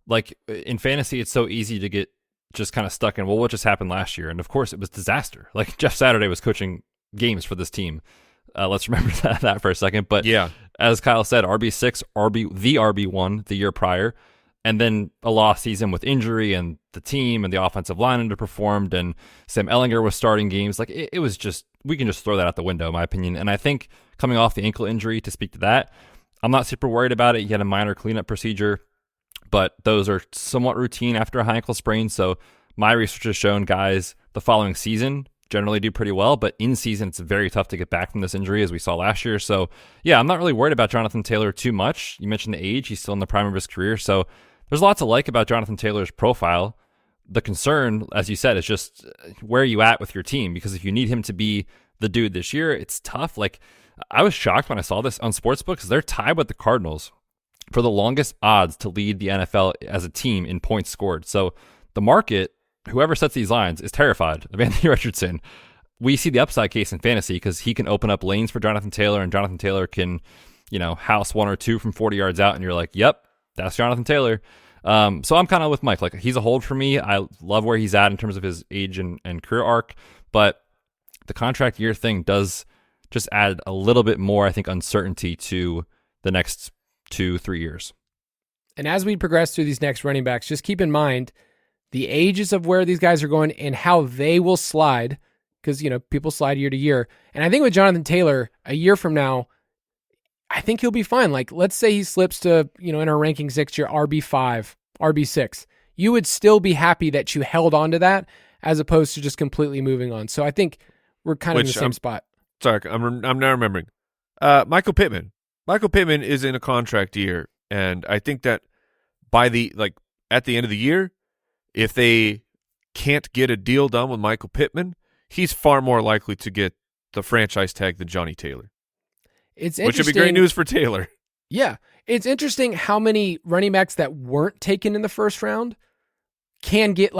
Speaker 4: like in fantasy, it's so easy to get just kind of stuck in, well, what just happened last year? And of course it was disaster. Like Jeff Saturday was coaching games for this team. Let's remember that for a second. But yeah, as Kyle said, RB6, the RB1 the year prior, and then a lost season with injury, and the team and the offensive line underperformed, and Sam Ehlinger was starting games. Like it was just, we can just throw that out the window, in my opinion. And I think coming off the ankle injury, to speak to that, I'm not super worried about it. He had a minor cleanup procedure, but those are somewhat routine after a high ankle sprain. So my research has shown guys the following season generally do pretty well, but in season it's very tough to get back from this injury, as we saw last year. So yeah, I'm not really worried about Jonathan Taylor too much. You mentioned the age. He's still in the prime of his career. So there's a lot to like about Jonathan Taylor's profile. The concern, as you said, is just where are you at with your team? Because if you need him to be the dude this year, it's tough. Like I was shocked when I saw this on Sportsbook because they're tied with the Cardinals for the longest odds to lead the NFL as a team in points scored. So the market, whoever sets these lines, is terrified of Anthony Richardson. We see the upside case in fantasy because he can open up lanes for Jonathan Taylor, and Jonathan Taylor can, house 1 or 2 from 40 yards out, and you're like, yep, that's Jonathan Taylor. So I'm kind of with Mike. Like he's a hold for me. I love where he's at in terms of his age and career arc, but the contract year thing does just add a little bit more, I think, uncertainty to the next 2-3 years.
Speaker 2: And as we progress through these next running backs, just keep in mind the ages of where these guys are going and how they will slide, because, people slide year to year. And I think with Jonathan Taylor, a year from now, I think he'll be fine. Like, let's say he slips to, in our rankings next year, RB5, RB6. You would still be happy that you held on to that as opposed to just completely moving on. So I think we're kind of in the same spot.
Speaker 3: Sorry, I'm now remembering. Michael Pittman. Michael Pittman is in a contract year, and I think that at the end of the year, if they can't get a deal done with Michael Pittman, he's far more likely to get the franchise tag than Johnny Taylor.
Speaker 2: It's interesting.
Speaker 3: Which would be great news for Taylor.
Speaker 2: Yeah. It's interesting how many running backs that weren't taken in the first round can get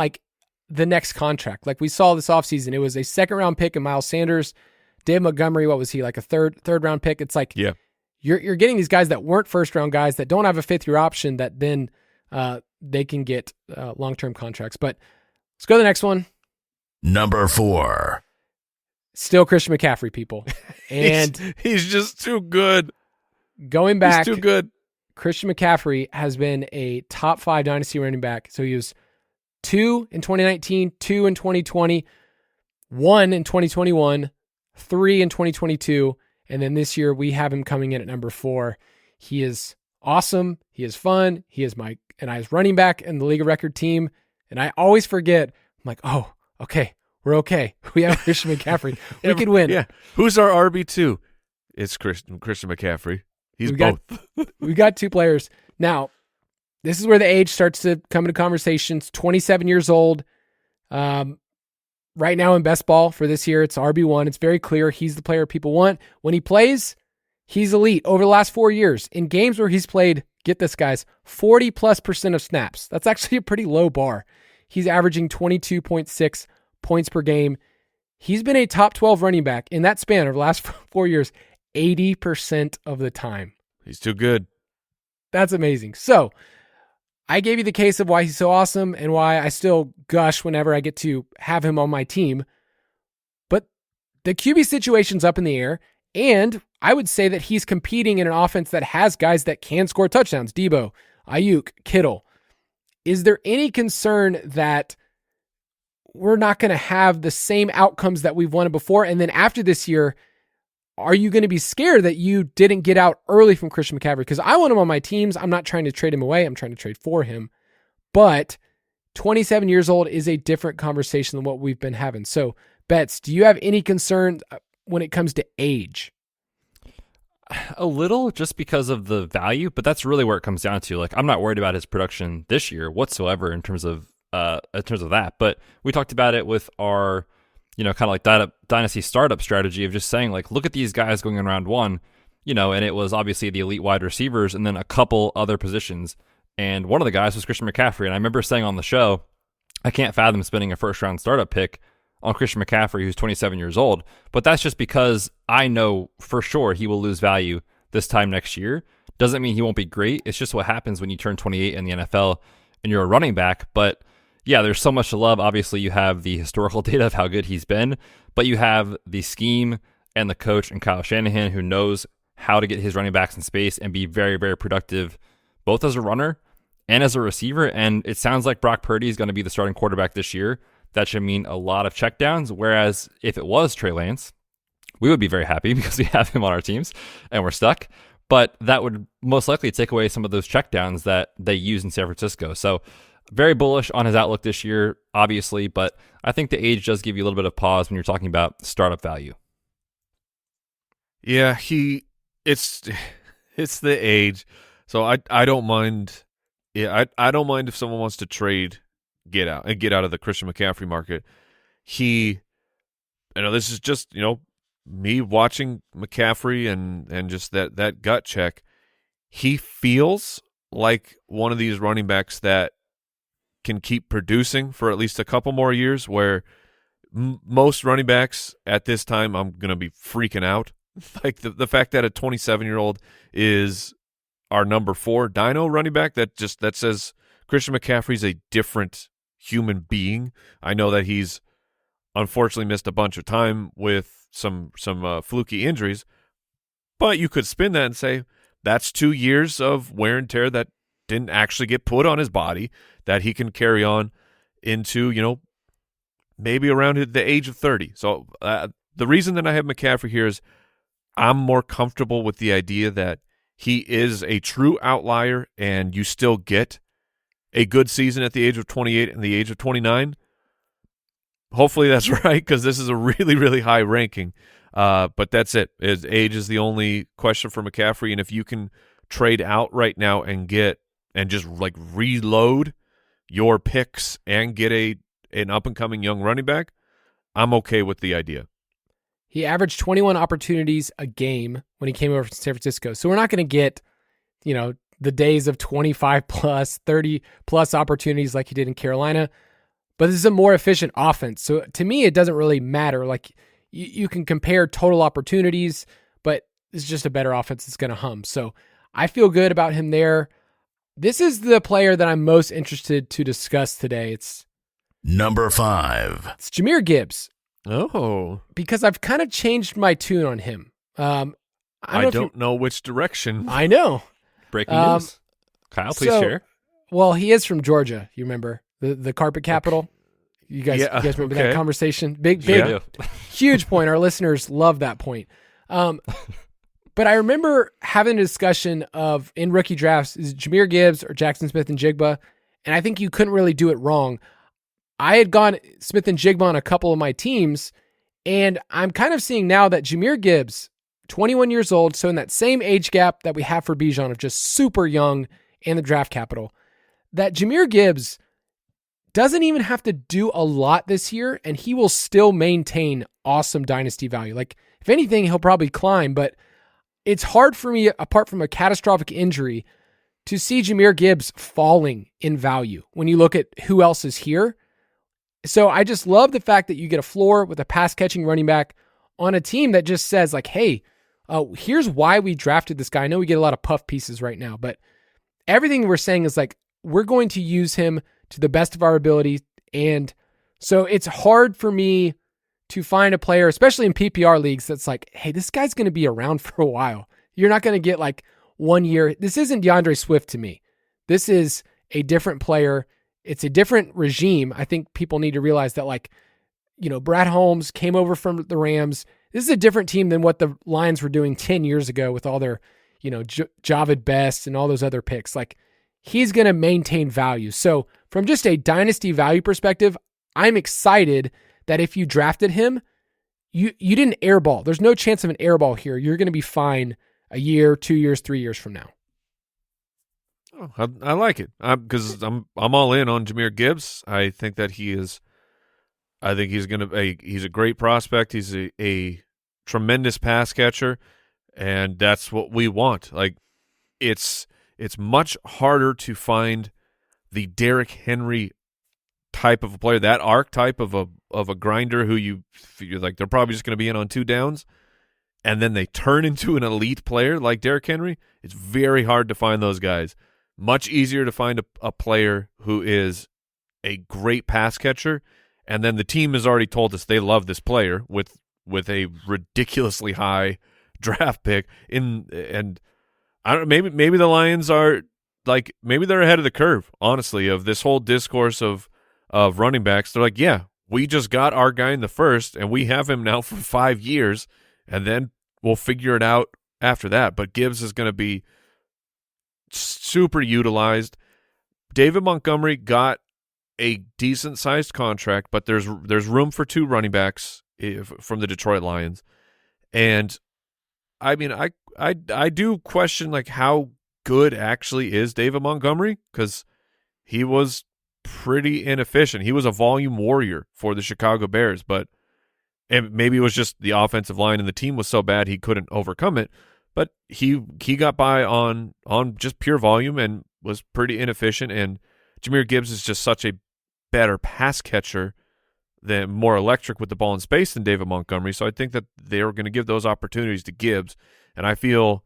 Speaker 2: the next contract. Like we saw this offseason, it was a 2nd round pick in Miles Sanders. Dave Montgomery, what was he, a third round pick? It's like, yeah, you're getting these guys that weren't 1st round guys that don't have a 5th year option that then they can get long-term contracts. But let's go to the next one.
Speaker 1: Number 4.
Speaker 2: Still Christian McCaffrey, people. And
Speaker 3: he's just too good.
Speaker 2: Going back,
Speaker 3: he's too good.
Speaker 2: Christian McCaffrey has been a top 5 dynasty running back. So he was 2 in 2019, 2 in 2020, 1 in 2021, 3 in 2022, and then this year we have him coming in at number 4. He is awesome. He is fun. He is and I was running back in the league of record team. And I always forget. I'm like, oh, okay, we're okay. We have Christian McCaffrey. We could win.
Speaker 3: Yeah. Who's our RB2? It's Christian McCaffrey. He's both.
Speaker 2: We got two players. Now, this is where the age starts to come into conversations. 27 years old. Right now in best ball for this year, it's RB1. It's very clear he's the player people want. When he plays, he's elite. Over the last 4 years, in games where he's played, get this, guys, 40+% of snaps. That's actually a pretty low bar. He's averaging 22.6 points per game. He's been a top 12 running back in that span over the last 4 years, 80% of the time.
Speaker 3: He's too good.
Speaker 2: That's amazing. So I gave you the case of why he's so awesome and why I still gush whenever I get to have him on my team. But the QB situation's up in the air, and I would say that he's competing in an offense that has guys that can score touchdowns. Debo, Ayuk, Kittle. Is there any concern that we're not going to have the same outcomes that we've wanted before? And then after this year, are you going to be scared that you didn't get out early from Christian McCaffrey? Because I want him on my teams. I'm not trying to trade him away. I'm trying to trade for him. But 27 years old is a different conversation than what we've been having. So, Betz, do you have any concern when it comes to age?
Speaker 4: A little, just because of the value, but that's really where it comes down to. Like, I'm not worried about his production this year whatsoever in terms of that. But we talked about it with our, kind of like that Dynasty startup strategy of just saying, like, look at these guys going in round one, and it was obviously the elite wide receivers and then a couple other positions. And one of the guys was Christian McCaffrey. And I remember saying on the show, I can't fathom spending a first round startup pick on Christian McCaffrey, who's 27 years old. But that's just because I know for sure he will lose value this time next year. Doesn't mean he won't be great. It's just what happens when you turn 28 in the NFL and you're a running back. But yeah, there's so much to love. Obviously, you have the historical data of how good he's been, but you have the scheme and the coach and Kyle Shanahan, who knows how to get his running backs in space and be very, very productive, both as a runner and as a receiver. And it sounds like Brock Purdy is going to be the starting quarterback this year. That should mean a lot of checkdowns. Whereas if it was Trey Lance, we would be very happy because we have him on our teams and we're stuck. But that would most likely take away some of those checkdowns that they use in San Francisco. So very bullish on his outlook this year, obviously, but I think the age does give you a little bit of pause when you're talking about startup value.
Speaker 3: Yeah, it's the age. So I don't mind. Yeah, I don't mind if someone wants to trade, get out of the Christian McCaffrey market. This is just, me watching McCaffrey and just that gut check. He feels like one of these running backs that can keep producing for at least a couple more years, where most running backs at this time, I'm going to be freaking out. Like the fact that a 27-year-old is our number 4 Dino running back, that says Christian McCaffrey's a different human being. I know that he's unfortunately missed a bunch of time with some fluky injuries, but you could spin that and say that's 2 years of wear and tear that didn't actually get put on his body that he can carry on into, maybe around the age of 30. So the reason that I have McCaffrey here is I'm more comfortable with the idea that he is a true outlier and you still get a good season at the age of 28 and the age of 29. Hopefully that's right, because this is a really, really high ranking. But that's it. Age is the only question for McCaffrey, and if you can trade out right now and just like reload your picks and get an up-and-coming young running back, I'm okay with the idea.
Speaker 2: He averaged 21 opportunities a game when he came over from San Francisco. So we're not going to get, the days of 25 plus, 30 plus opportunities like he did in Carolina, but this is a more efficient offense. So to me, it doesn't really matter. Like you can compare total opportunities, but it's just a better offense that's going to hum. So I feel good about him there. This is the player that I'm most interested to discuss today. It's
Speaker 1: number 5.
Speaker 2: It's Jahmyr Gibbs.
Speaker 3: Oh,
Speaker 2: because I've kind of changed my tune on him.
Speaker 3: I don't know which direction.
Speaker 2: I know.
Speaker 4: Breaking news. Kyle, please share.
Speaker 2: Well, he is from Georgia. You remember the carpet capital? You guys remember that conversation? Big, huge point. Our listeners love that point. But I remember having a discussion of in rookie drafts, is it Jahmyr Gibbs or Jackson Smith and Jigba? And I think you couldn't really do it wrong. I had gone Smith and Jigba on a couple of my teams, and I'm kind of seeing now that Jahmyr Gibbs, 21 years old, so in that same age gap that we have for Bijan of just super young and the draft capital, that Jahmyr Gibbs doesn't even have to do a lot this year, and he will still maintain awesome dynasty value. Like, if anything, he'll probably climb, but it's hard for me, apart from a catastrophic injury, to see Jahmyr Gibbs falling in value when you look at who else is here. So I just love the fact that you get a floor with a pass-catching running back on a team that just says, like, hey, here's why we drafted this guy. I know we get a lot of puff pieces right now, but everything we're saying is like, we're going to use him to the best of our ability. And so it's hard for me to find a player, especially in PPR leagues, that's like, hey, this guy's going to be around for a while. You're not going to get like 1 year. This isn't DeAndre Swift to me. This is a different player. It's a different regime. I think people need to realize that, like, you know, Brad Holmes came over from the Rams. This is a different team than what the Lions were doing 10 years ago with all their, you know, Javid Best and all those other picks. Like, he's going to maintain value. So from just a dynasty value perspective, I'm excited that if you drafted him, you didn't airball. There's no chance of an airball here. You're going to be fine a year, 2 years, 3 years from now.
Speaker 3: Oh, I like it because I'm all in on Jahmyr Gibbs. I think that he's a great prospect. He's a tremendous pass catcher, and that's what we want. Like, it's much harder to find the Derrick Henry type of a player, that archetype of a grinder who you're like, they're probably just going to be in on 2 downs, and then they turn into an elite player like Derrick Henry. It's very hard to find those guys. Much easier to find a player who is a great pass catcher, and then the team has already told us they love this player with a ridiculously high draft pick. And I don't know, maybe the Lions are like, maybe they're ahead of the curve, honestly, of this whole discourse of running backs. They're like, yeah, we just got our guy in the first, and we have him now for 5 years, and then we'll figure it out after that. But Gibbs is going to be super utilized. David Montgomery got a decent-sized contract, but there's room for 2 running backs from the Detroit Lions. And, I mean, I do question, like, how good actually is David Montgomery, because he was pretty inefficient. He was a volume warrior for the Chicago Bears, and maybe it was just the offensive line and the team was so bad he couldn't overcome it. But he got by on just pure volume and was pretty inefficient. And Jahmyr Gibbs is just such a better pass catcher, than more electric with the ball in space than David Montgomery. So I think that they're going to give those opportunities to Gibbs, and I feel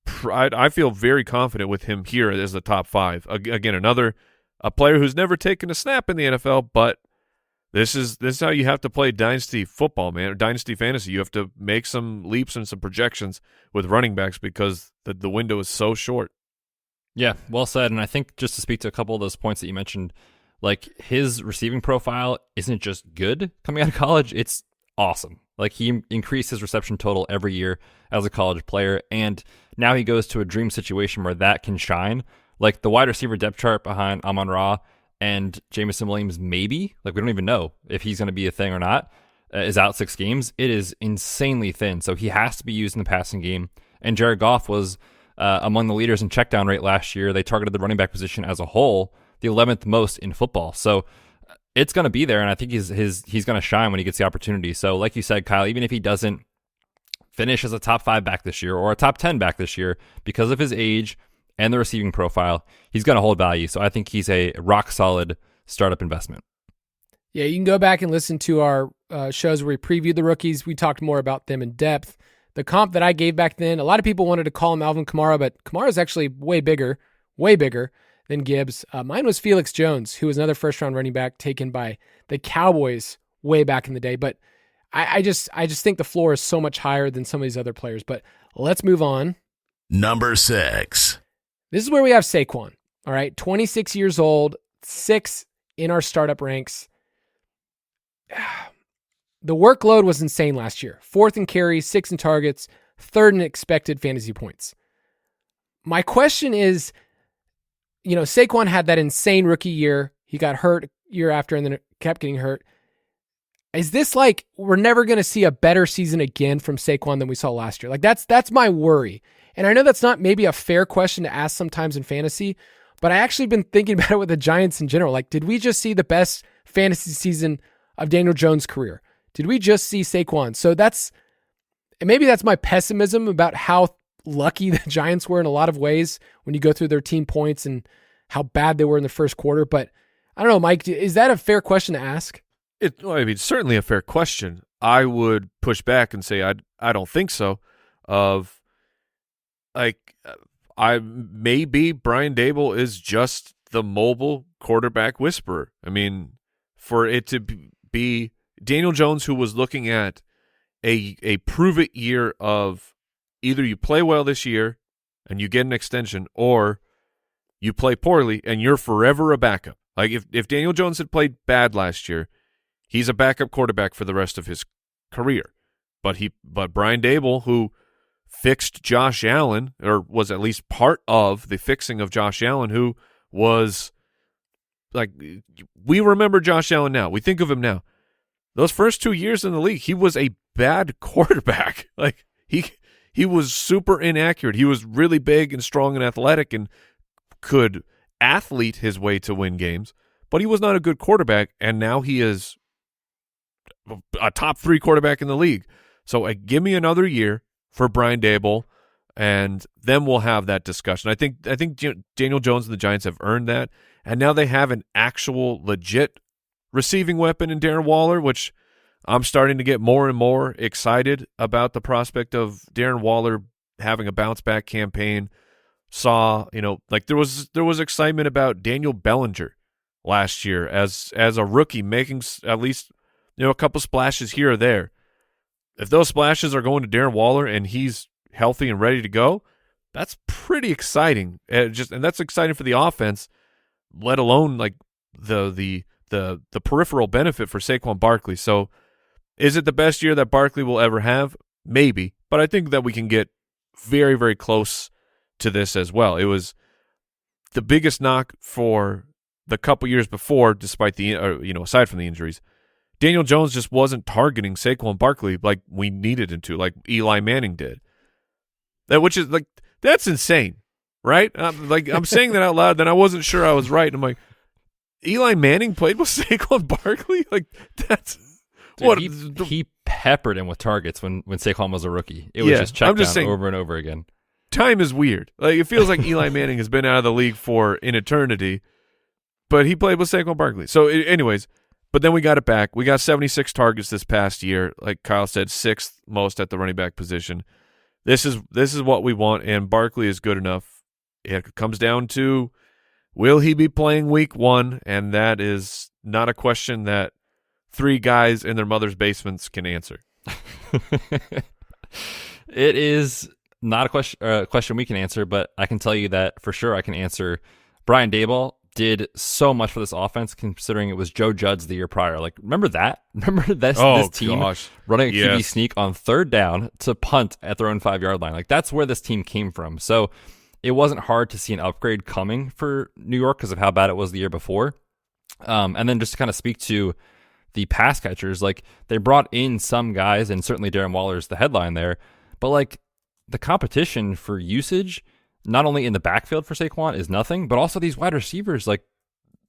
Speaker 3: very confident with him here as the top 5. Again, a player who's never taken a snap in the NFL, but this is how you have to play dynasty football, man, or dynasty fantasy. You have to make some leaps and some projections with running backs because the window is so short.
Speaker 4: Yeah, well said. And I think just to speak to a couple of those points that you mentioned, like, his receiving profile isn't just good coming out of college, it's awesome. Like, he increased his reception total every year as a college player, and now he goes to a dream situation where that can shine. Like, the wide receiver depth chart behind Amon-Ra and Jamison Williams, maybe, like, we don't even know if he's going to be a thing or not, is out 6 games. It is insanely thin, so he has to be used in the passing game. And Jared Goff was among the leaders in checkdown rate last year. They targeted the running back position as a whole, the 11th most in football. So it's going to be there, and I think he's going to shine when he gets the opportunity. So like you said, Kyle, even if he doesn't finish as a top 5 back this year or a top 10 back this year, because of his age and the receiving profile, he's going to hold value. So I think he's a rock-solid startup investment.
Speaker 2: Yeah, you can go back and listen to our shows where we previewed the rookies. We talked more about them in depth. The comp that I gave back then, a lot of people wanted to call him Alvin Kamara, but Kamara's actually way bigger than Gibbs. Mine was Felix Jones, who was another first-round running back taken by the Cowboys way back in the day. But I just think the floor is so much higher than some of these other players. But let's move on.
Speaker 1: Number 6.
Speaker 2: This is where we have Saquon. All right, 26 years old, 6 in our startup ranks. The workload was insane last year. 4th in carries, 6th in targets, third in expected fantasy points. My question is, Saquon had that insane rookie year. He got hurt year after and then kept getting hurt. Is this like we're never going to see a better season again from Saquon than we saw last year? Like that's my worry. And I know that's not maybe a fair question to ask sometimes in fantasy, but I actually been thinking about it with the Giants in general. Like, did we just see the best fantasy season of Daniel Jones' career? Did we just see Saquon? So maybe that's my pessimism about how lucky the Giants were in a lot of ways when you go through their team points and how bad they were in the first quarter. But I don't know, Mike, is that a fair question to ask?
Speaker 3: It's certainly a fair question. I would push back and say I don't think so. Maybe Brian Daboll is just the mobile quarterback whisperer. I mean, for it to be Daniel Jones, who was looking at a prove-it year of either you play well this year and you get an extension, or you play poorly and you're forever a backup. Like if Daniel Jones had played bad last year, he's a backup quarterback for the rest of his career. But Brian Daboll, who fixed Josh Allen, or was at least part of the fixing of Josh Allen, who was like, we remember Josh Allen now. We think of him now. Those first 2 years in the league, he was a bad quarterback. Like he was super inaccurate. He was really big and strong and athletic and could athlete his way to win games, but he was not a good quarterback, and now he is a top 3 quarterback in the league. So give me another year for Brian Daboll, and then we'll have that discussion. I think Daniel Jones and the Giants have earned that, and now they have an actual legit receiving weapon in Darren Waller, which I'm starting to get more and more excited about the prospect of Darren Waller having a bounce-back campaign. There was excitement about Daniel Bellinger last year as a rookie, making at least a couple splashes here or there. If those splashes are going to Darren Waller and he's healthy and ready to go, that's pretty exciting. And that's exciting for the offense, let alone like the peripheral benefit for Saquon Barkley. So, is it the best year that Barkley will ever have? Maybe, but I think that we can get very, very close to this as well. It was the biggest knock for the couple years before, despite aside from the injuries. Daniel Jones just wasn't targeting Saquon Barkley like we needed him to, like Eli Manning did. That's insane, right? I'm saying that out loud, then I wasn't sure I was right. And I'm like, Eli Manning played with Saquon Barkley? Like, that's...
Speaker 4: Dude, he peppered him with targets when Saquon was a rookie. It was just checked down over and over again.
Speaker 3: Time is weird. Like, it feels like Eli Manning has been out of the league for an eternity, but he played with Saquon Barkley. So, anyways, but then we got it back. We got 76 targets this past year. Like Kyle said, 6th most at the running back position. This is what we want, and Barkley is good enough. It comes down to, will he be playing week 1? And that is not a question that 3 guys in their mother's basements can answer.
Speaker 4: It is not a question we can answer, but I can tell you that for sure I can answer. Brian Daboll did so much for this offense, considering it was Joe Judge the year prior. Like, remember that? Remember this team running a QB sneak on 3rd down to punt at their own 5-yard line? Like, that's where this team came from. So it wasn't hard to see an upgrade coming for New York because of how bad it was the year before. And then just to kind of speak to the pass catchers, like, they brought in some guys, and certainly Darren Waller's the headline there, but like the competition for usage, not only in the backfield for Saquon is nothing, but also these wide receivers, like,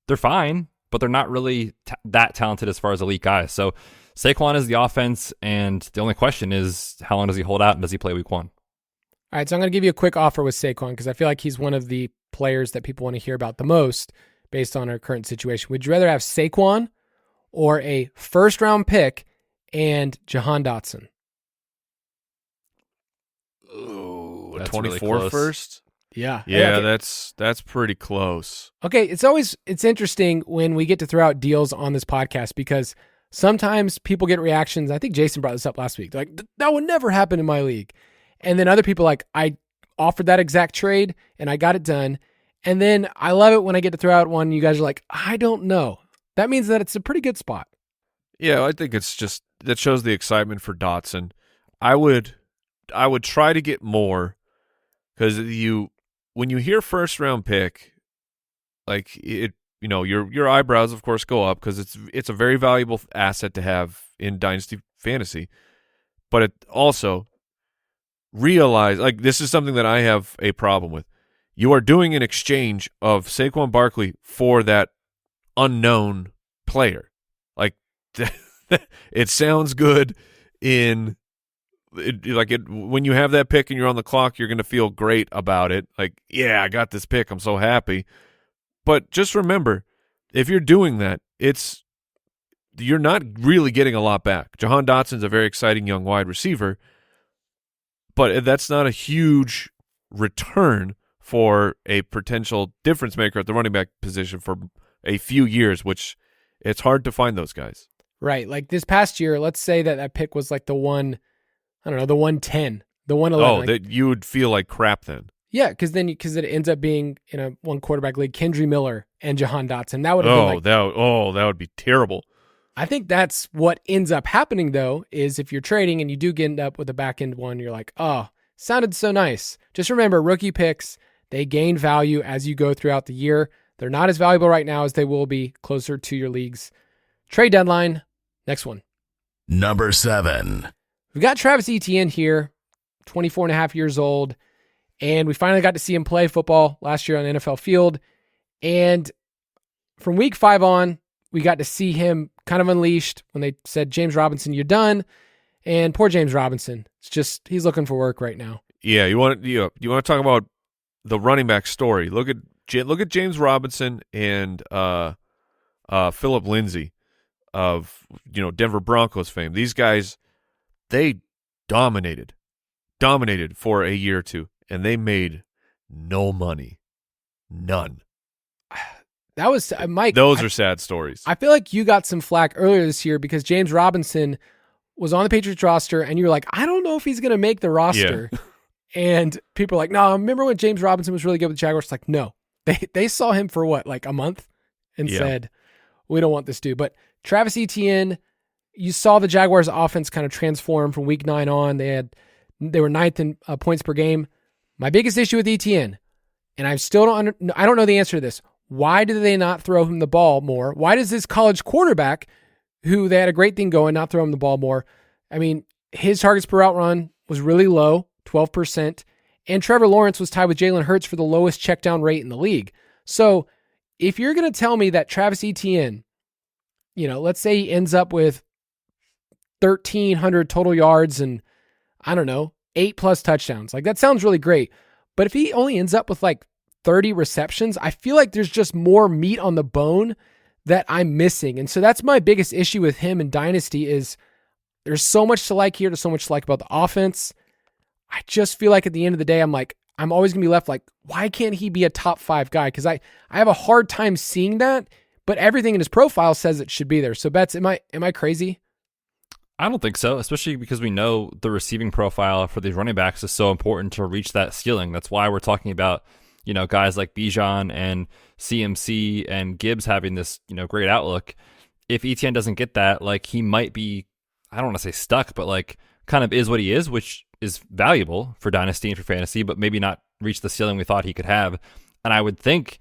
Speaker 4: they're fine, but they're not really that talented as far as elite guys. So Saquon is the offense, and the only question is, how long does he hold out, and does he play week 1?
Speaker 2: All right, so I'm going to give you a quick offer with Saquon because I feel like he's one of the players that people want to hear about the most based on our current situation. Would you rather have Saquon or a 1st-round pick and Jahan Dotson?
Speaker 3: Ooh,
Speaker 4: that's
Speaker 3: 24
Speaker 4: really close.
Speaker 3: first?
Speaker 2: Yeah.
Speaker 3: Yeah, that's pretty close.
Speaker 2: Okay, it's interesting when we get to throw out deals on this podcast because sometimes people get reactions. I think Jason brought this up last week. They're like, that would never happen in my league. And then other people are like, I offered that exact trade and I got it done. And then I love it when I get to throw out one. You guys are like, I don't know. That means that it's a pretty good spot.
Speaker 3: Yeah, I think it's just that shows the excitement for Dotson. I would would try to get more, because when you hear first round pick, like your eyebrows of course go up, because it's a very valuable asset to have in Dynasty fantasy, but it also realize, like, this is something that I have a problem with. You are doing an exchange of Saquon Barkley for that unknown player. Like, it sounds good when you have that pick and you're on the clock, you're going to feel great about it. Like, yeah, I got this pick, I'm so happy. But just remember, if you're doing that, you're not really getting a lot back. Jahan Dotson's a very exciting young wide receiver, but that's not a huge return for a potential difference maker at the running back position for a few years, which it's hard to find those guys.
Speaker 2: Right. Like this past year, let's say that pick was like the 110, the 111.
Speaker 3: Oh, that you would feel like crap then.
Speaker 2: Yeah, because it ends up being in a one quarterback league, Kendry Miller and Jahan Dotson. That would have been
Speaker 3: that would be terrible.
Speaker 2: I think that's what ends up happening, though, is if you're trading and you do end up with a back end one, you're like, oh, sounded so nice. Just remember, rookie picks, they gain value as you go throughout the year. They're not as valuable right now as they will be closer to your league's trade deadline. Next one.
Speaker 1: Number 7.
Speaker 2: We've got Travis Etienne here, 24 and a half years old, and we finally got to see him play football last year on the NFL field. And from week 5 on, we got to see him kind of unleashed when they said, James Robinson, you're done. And poor James Robinson, he's looking for work right now.
Speaker 3: Yeah, you want to talk about the running back story. Look at James Robinson and Phillip Lindsay of Denver Broncos fame. These guys, they dominated for a year or two, and they made no money, none.
Speaker 2: That was Mike.
Speaker 3: Those are sad stories.
Speaker 2: I feel like you got some flack earlier this year because James Robinson was on the Patriots roster, and you were like, I don't know if he's going to make the roster. Yeah. And people are like, no, remember when James Robinson was really good with the Jaguars? It's like, no. They saw him for what, like a month, and said, we don't want this dude. But Travis Etienne, you saw the Jaguars offense kind of transform from week 9 on. They were 9th in points per game. My biggest issue with Etienne, and I don't know the answer to this. Why do they not throw him the ball more? Why does this college quarterback, who they had a great thing going, not throw him the ball more? I mean, his targets per route run was really low, 12%, and Trevor Lawrence was tied with Jalen Hurts for the lowest check down rate in the league. So if you're going to tell me that Travis Etienne, let's say he ends up with 1,300 total yards and, 8+ touchdowns, like that sounds really great. But if he only ends up with like 30 receptions, I feel like there's just more meat on the bone that I'm missing. And so that's my biggest issue with him in Dynasty is there's so much to like here. There's so much to like about the offense. I just feel like at the end of the day, I'm always going to be left like, why can't he be a top 5 guy? Because I have a hard time seeing that, but everything in his profile says it should be there. So Betz, am I crazy?
Speaker 4: I don't think so, especially because we know the receiving profile for these running backs is so important to reach that ceiling. That's why we're talking about guys like Bijan and CMC and Gibbs having this, great outlook. If Etienne doesn't get that, like he might be, I don't want to say stuck, but like kind of is what he is, which is valuable for Dynasty and for fantasy, but maybe not reach the ceiling we thought he could have. And I would think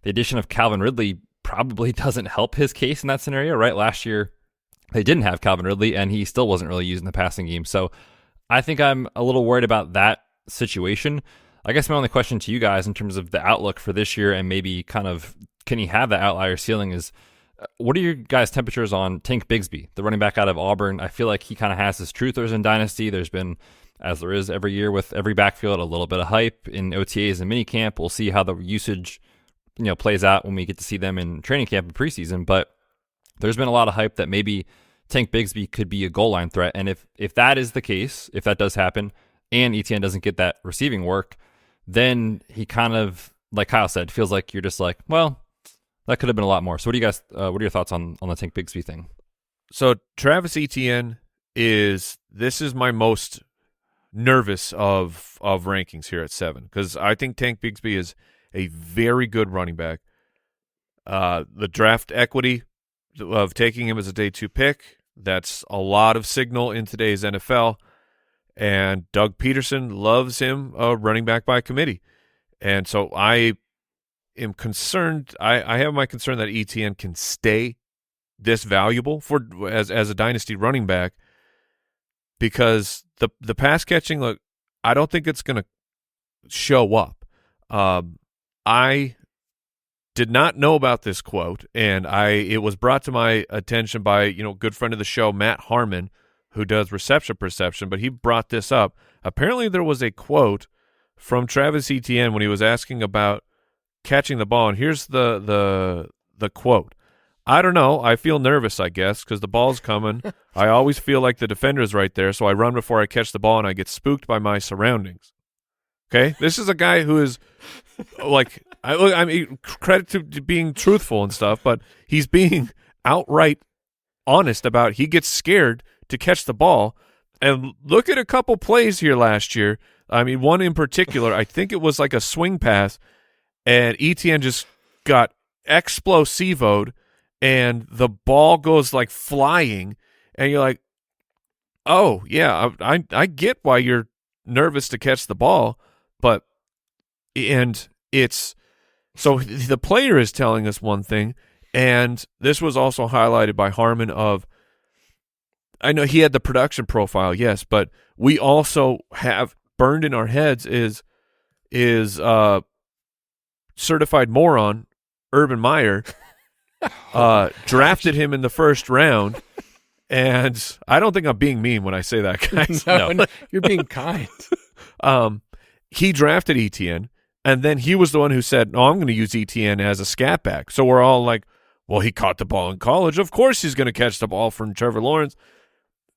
Speaker 4: the addition of Calvin Ridley probably doesn't help his case in that scenario, right? Last year, they didn't have Calvin Ridley, and he still wasn't really using the passing game. So I think I'm a little worried about that situation. I guess my only question to you guys in terms of the outlook for this year and maybe kind of can he have that outlier ceiling is what are your guys' temperatures on Tank Bigsby, the running back out of Auburn? I feel like he kind of has his truthers in Dynasty. There's been, as there is every year with every backfield, a little bit of hype in OTAs and minicamp. We'll see how the usage plays out when we get to see them in training camp and preseason. But there's been a lot of hype that maybe Tank Bigsby could be a goal line threat. And if that is the case, if that does happen, and Etienne doesn't get that receiving work, then he kind of, like Kyle said, feels like you're just like, well, that could have been a lot more. So what do you guys, what are your thoughts on the Tank Bigsby thing?
Speaker 3: So Travis Etienne this is my most nervous of rankings here at 7 because I think Tank Bigsby is a very good running back. The draft equity of taking him as a day 2 pick, that's a lot of signal in today's NFL. And Doug Peterson loves him running back by committee. And so I am concerned. I have my concern that Etienne can stay this valuable as a dynasty running back, because the pass catching, look, I don't think it's going to show up. I did not know about this quote, and it was brought to my attention by good friend of the show, Matt Harmon, who does reception perception, but he brought this up. Apparently there was a quote from Travis Etienne when he was asking about catching the ball, and here's the quote. I don't know. I feel nervous, I guess, because the ball's coming. I always feel like the defender's right there, so I run before I catch the ball, and I get spooked by my surroundings. Okay? This is a guy who is, like, I mean, credit to being truthful and stuff, but he's being outright honest about he gets scared to catch the ball. And look at a couple plays here last year. I mean, one in particular, I think it was like a swing pass, and Etienne just got explosivoed, and the ball goes like flying, and you're like, oh, yeah, I get why you're nervous to catch the ball, and it's so the player is telling us one thing, and this was also highlighted by Harmon of, I know he had the production profile, yes, but we also have burned in our heads is certified moron Urban Meyer drafted him in the first round, and I don't think I'm being mean when I say that, guys.
Speaker 2: No, you're being kind.
Speaker 3: He drafted Etienne, and then he was the one who said, no, I'm going to use Etienne as a scat back. So we're all like, well, he caught the ball in college. Of course he's going to catch the ball from Trevor Lawrence.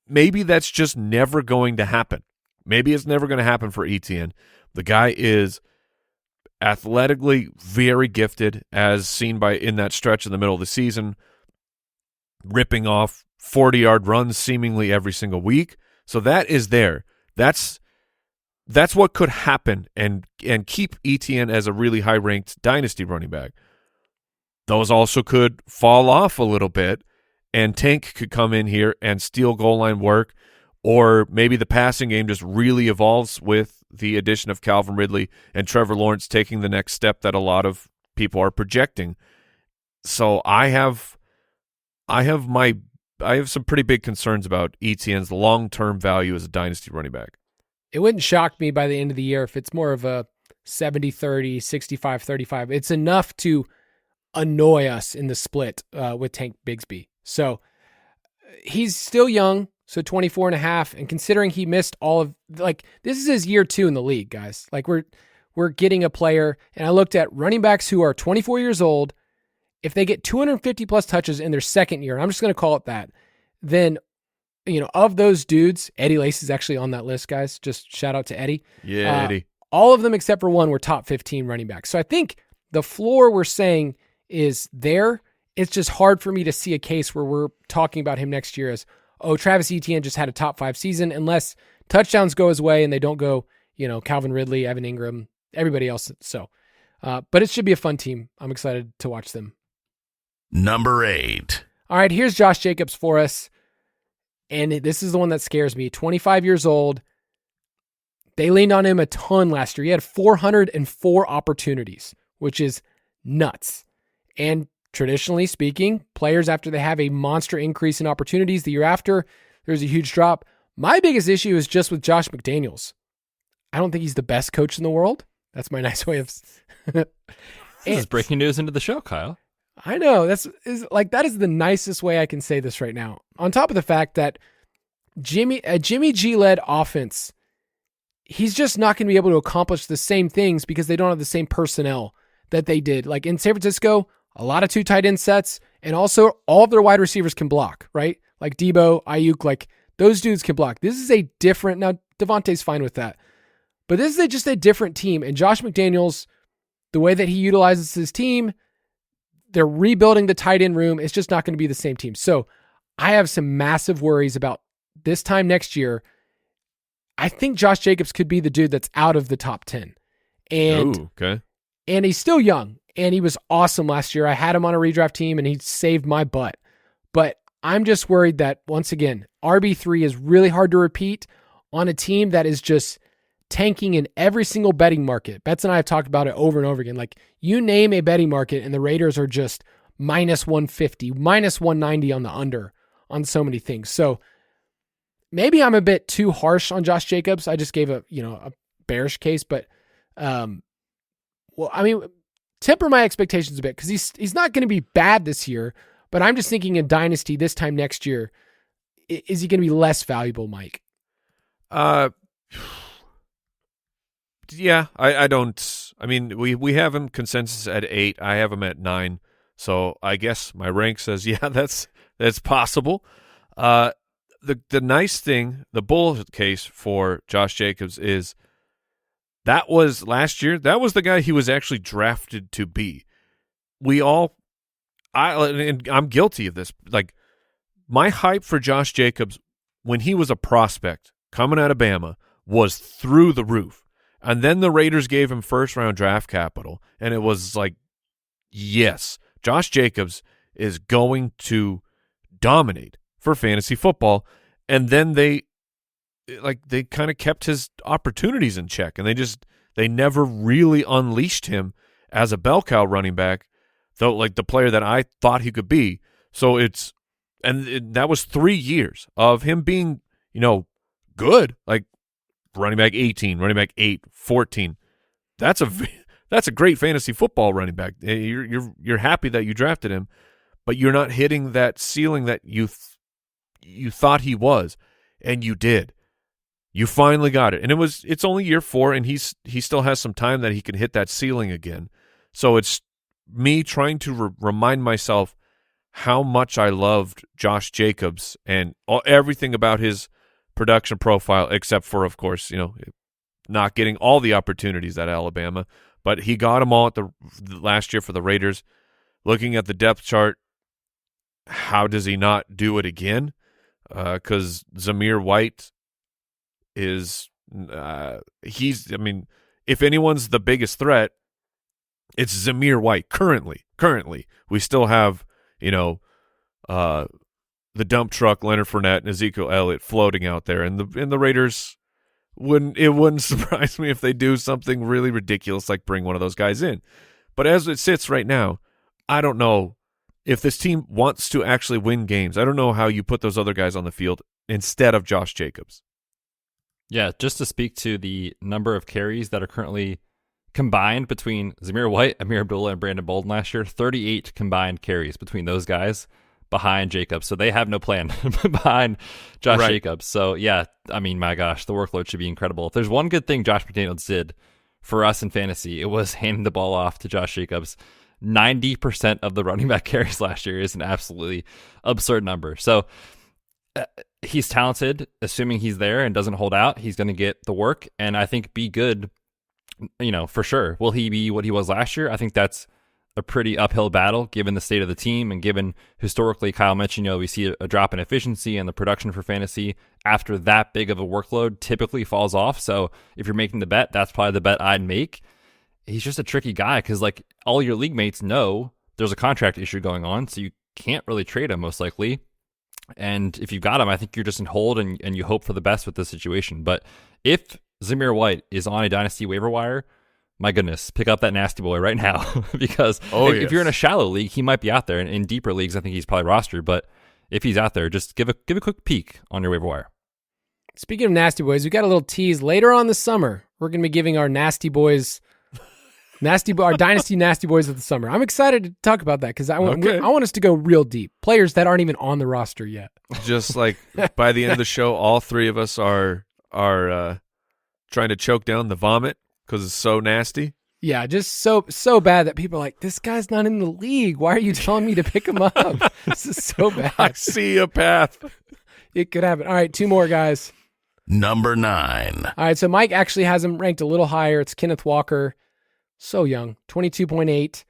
Speaker 3: Maybe that's just never going to happen. Maybe it's never going to happen for Etienne. The guy is athletically very gifted, as seen in that stretch in the middle of the season, ripping off 40-yard runs seemingly every single week. So that is there. That's what could happen and keep Etienne as a really high-ranked dynasty running back. Those also could fall off a little bit, and Tank could come in here and steal goal line work, or maybe the passing game just really evolves with the addition of Calvin Ridley and Trevor Lawrence taking the next step that a lot of people are projecting. So I have some pretty big concerns about Etienne's long-term value as a dynasty running back.
Speaker 2: It wouldn't shock me by the end of the year if it's more of a 70-30, 65-35. It's enough to annoy us in the split with Tank Bigsby. So he's still young, so 24 and a half, and considering he missed all of, like, this is his year 2 in the league, guys. Like, we're getting a player, and I looked at running backs who are 24 years old. If they get 250 plus touches in their second year, I'm just going to call it that, then, of those dudes, Eddie Lace is actually on that list, guys. Just shout out to Eddie.
Speaker 3: Yeah, Eddie.
Speaker 2: All of them except for one were top 15 running backs. So I think the floor we're saying is there. It's just hard for me to see a case where we're talking about him next year as, oh, Travis Etienne just had a top 5 season, unless touchdowns go his way and they don't go, Calvin Ridley, Evan Ingram, everybody else. So, but it should be a fun team. I'm excited to watch them.
Speaker 1: Number 8.
Speaker 2: All right, here's Josh Jacobs for us. And this is the one that scares me. 25 years old. They leaned on him a ton last year. He had 404 opportunities, which is nuts. And traditionally speaking, players, after they have a monster increase in opportunities the year after, there's a huge drop. My biggest issue is just with Josh McDaniels. I don't think he's the best coach in the world. That's my nice way of...
Speaker 4: This is breaking news into the show, Kyle.
Speaker 2: I know. That is the nicest way I can say this right now. On top of the fact that Jimmy G-led offense, he's just not going to be able to accomplish the same things because they don't have the same personnel that they did. Like in San Francisco, a lot of 2 tight end sets, and also all of their wide receivers can block, right? Like Debo, Ayuk, like those dudes can block. This is a different, now Devontae's fine with that, but this is just a different team. And Josh McDaniels, the way that he utilizes his team, they're rebuilding the tight end room. It's just not going to be the same team. So I have some massive worries about this time next year. I think Josh Jacobs could be the dude that's out of the top 10. And he's still young, and he was awesome last year. I had him on a redraft team, and he saved my butt. But I'm just worried that, once again, RB3 is really hard to repeat on a team that is just tanking in every single betting market. Betz and I have talked about it over and over again. Like, you name a betting market and the Raiders are just minus 150, minus 190 on the under on so many things. So maybe I'm a bit too harsh on Josh Jacobs. I just gave a bearish case, but temper my expectations a bit, because he's not going to be bad this year, but I'm just thinking in Dynasty this time next year, is he going to be less valuable, Mike?
Speaker 3: Yeah, I don't. I mean, we have him consensus at 8. I have him at 9. So I guess my rank says, yeah, that's possible. The nice thing, the bull case for Josh Jacobs is that was last year. That was the guy he was actually drafted to be. I'm guilty of this. Like, my hype for Josh Jacobs when he was a prospect coming out of Bama was through the roof. And then the Raiders gave him first-round draft capital, and it was like, yes, Josh Jacobs is going to dominate for fantasy football. And then they kind of kept his opportunities in check, and they never really unleashed him as a bell cow running back, though, like the player that I thought he could be. So that was 3 years of him being, good, like running back 18, running back 8, 14. That's a great fantasy football running back. You're happy that you drafted him, but you're not hitting that ceiling that you thought he was, and you did. You finally got it, and it's only year 4, and he still has some time that he can hit that ceiling again. So it's me trying to remind myself how much I loved Josh Jacobs and everything about his production profile, except for, of course, not getting all the opportunities at Alabama, but he got them all at the last year for the Raiders. Looking at the depth chart, how does he not do it again? Because Zamir White is if anyone's the biggest threat, it's Zamir White currently. We still have the dump truck, Leonard Fournette and Ezekiel Elliott floating out there, and the Raiders wouldn't surprise me if they do something really ridiculous like bring one of those guys in. But as it sits right now, I don't know if this team wants to actually win games. I don't know how you put those other guys on the field instead of Josh Jacobs.
Speaker 4: Yeah, just to speak to the number of carries that are currently combined between Zamir White, Amir Abdullah, and Brandon Bolden last year, 38 combined carries between those guys behind Jacobs. So they have no plan behind Josh Jacobs. So yeah, I mean, my gosh, the workload should be incredible. If there's one good thing Josh McDaniels did for us in fantasy, it was handing the ball off to Josh Jacobs. 90% of the running back carries last year is an absolutely absurd number. So he's talented. Assuming he's there and doesn't hold out, he's going to get the work and I think be good, for sure. Will he be what he was last year? I think that's a pretty uphill battle given the state of the team and given historically, Kyle mentioned, we see a drop in efficiency and the production for fantasy after that big of a workload typically falls off. So if you're making the bet, that's probably the bet I'd make. He's just a tricky guy because like all your league mates know there's a contract issue going on, so you can't really trade him most likely. And if you got him, I think you're just in hold and you hope for the best with this situation. But if Zamir White is on a dynasty waiver wire, my goodness, pick up that nasty boy right now because if you're in a shallow league, he might be out there. And in deeper leagues, I think he's probably rostered. But if he's out there, just give a quick peek on your waiver wire.
Speaker 2: Speaking of nasty boys, we got a little tease later on this summer. We're going to be giving our nasty boys, our dynasty nasty boys of the summer. I'm excited to talk about that because I want us to go real deep. Players that aren't even on the roster yet. Just
Speaker 3: like by the end of the show, all three of us are trying to choke down the vomit because it's so nasty.
Speaker 2: Yeah, just so bad that people are like, this guy's not in the league. Why are you telling me to pick him up? This is so bad.
Speaker 3: I see a path.
Speaker 2: It could happen. All right, 2 more guys.
Speaker 1: Number 9.
Speaker 2: All right, so Mike actually has him ranked a little higher. It's Kenneth Walker. So young, 22.8.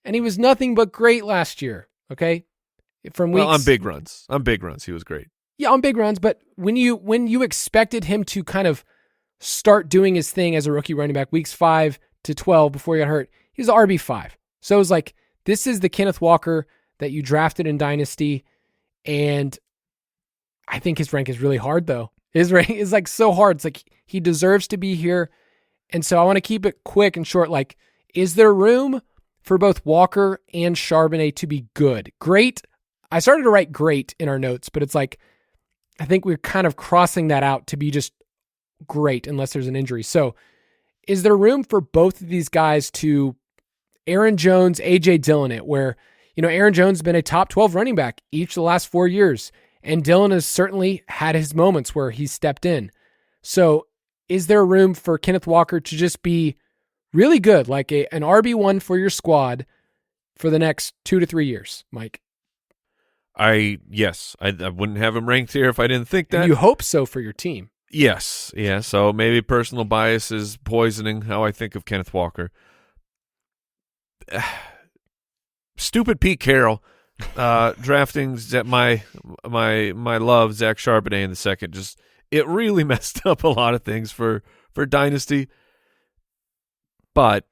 Speaker 2: And he was nothing but great last year, okay?
Speaker 3: On big runs, he was great.
Speaker 2: Yeah, on big runs, but when you expected him to kind of start doing his thing as a rookie running back, weeks 5 to 12 before he got hurt, he was RB5. So it was like, this is the Kenneth Walker that you drafted in Dynasty, and I think his rank is really hard, though. His ranking is like so hard. It's like he deserves to be here. And so I want to keep it quick and short. Like, is there room for both Walker and Charbonnet to be good? Great. I started to write great in our notes, but it's like, I think we're kind of crossing that out to be just great unless there's an injury. So is there room for both of these guys to Aaron Jones, AJ Dillon it, where, Aaron Jones has been a top 12 running back each of the last 4 years, and Dillon has certainly had his moments where he's stepped in. So is there room for Kenneth Walker to just be really good, like an RB1 for your squad for the next 2 to 3 years, Mike?
Speaker 3: Yes, I wouldn't have him ranked here if I didn't think that.
Speaker 2: And you hope so for your team.
Speaker 3: Yes, yeah. So maybe personal bias is poisoning how I think of Kenneth Walker. Stupid Pete Carroll drafting my love Zach Charbonnet in the second. Just it really messed up a lot of things for Dynasty. But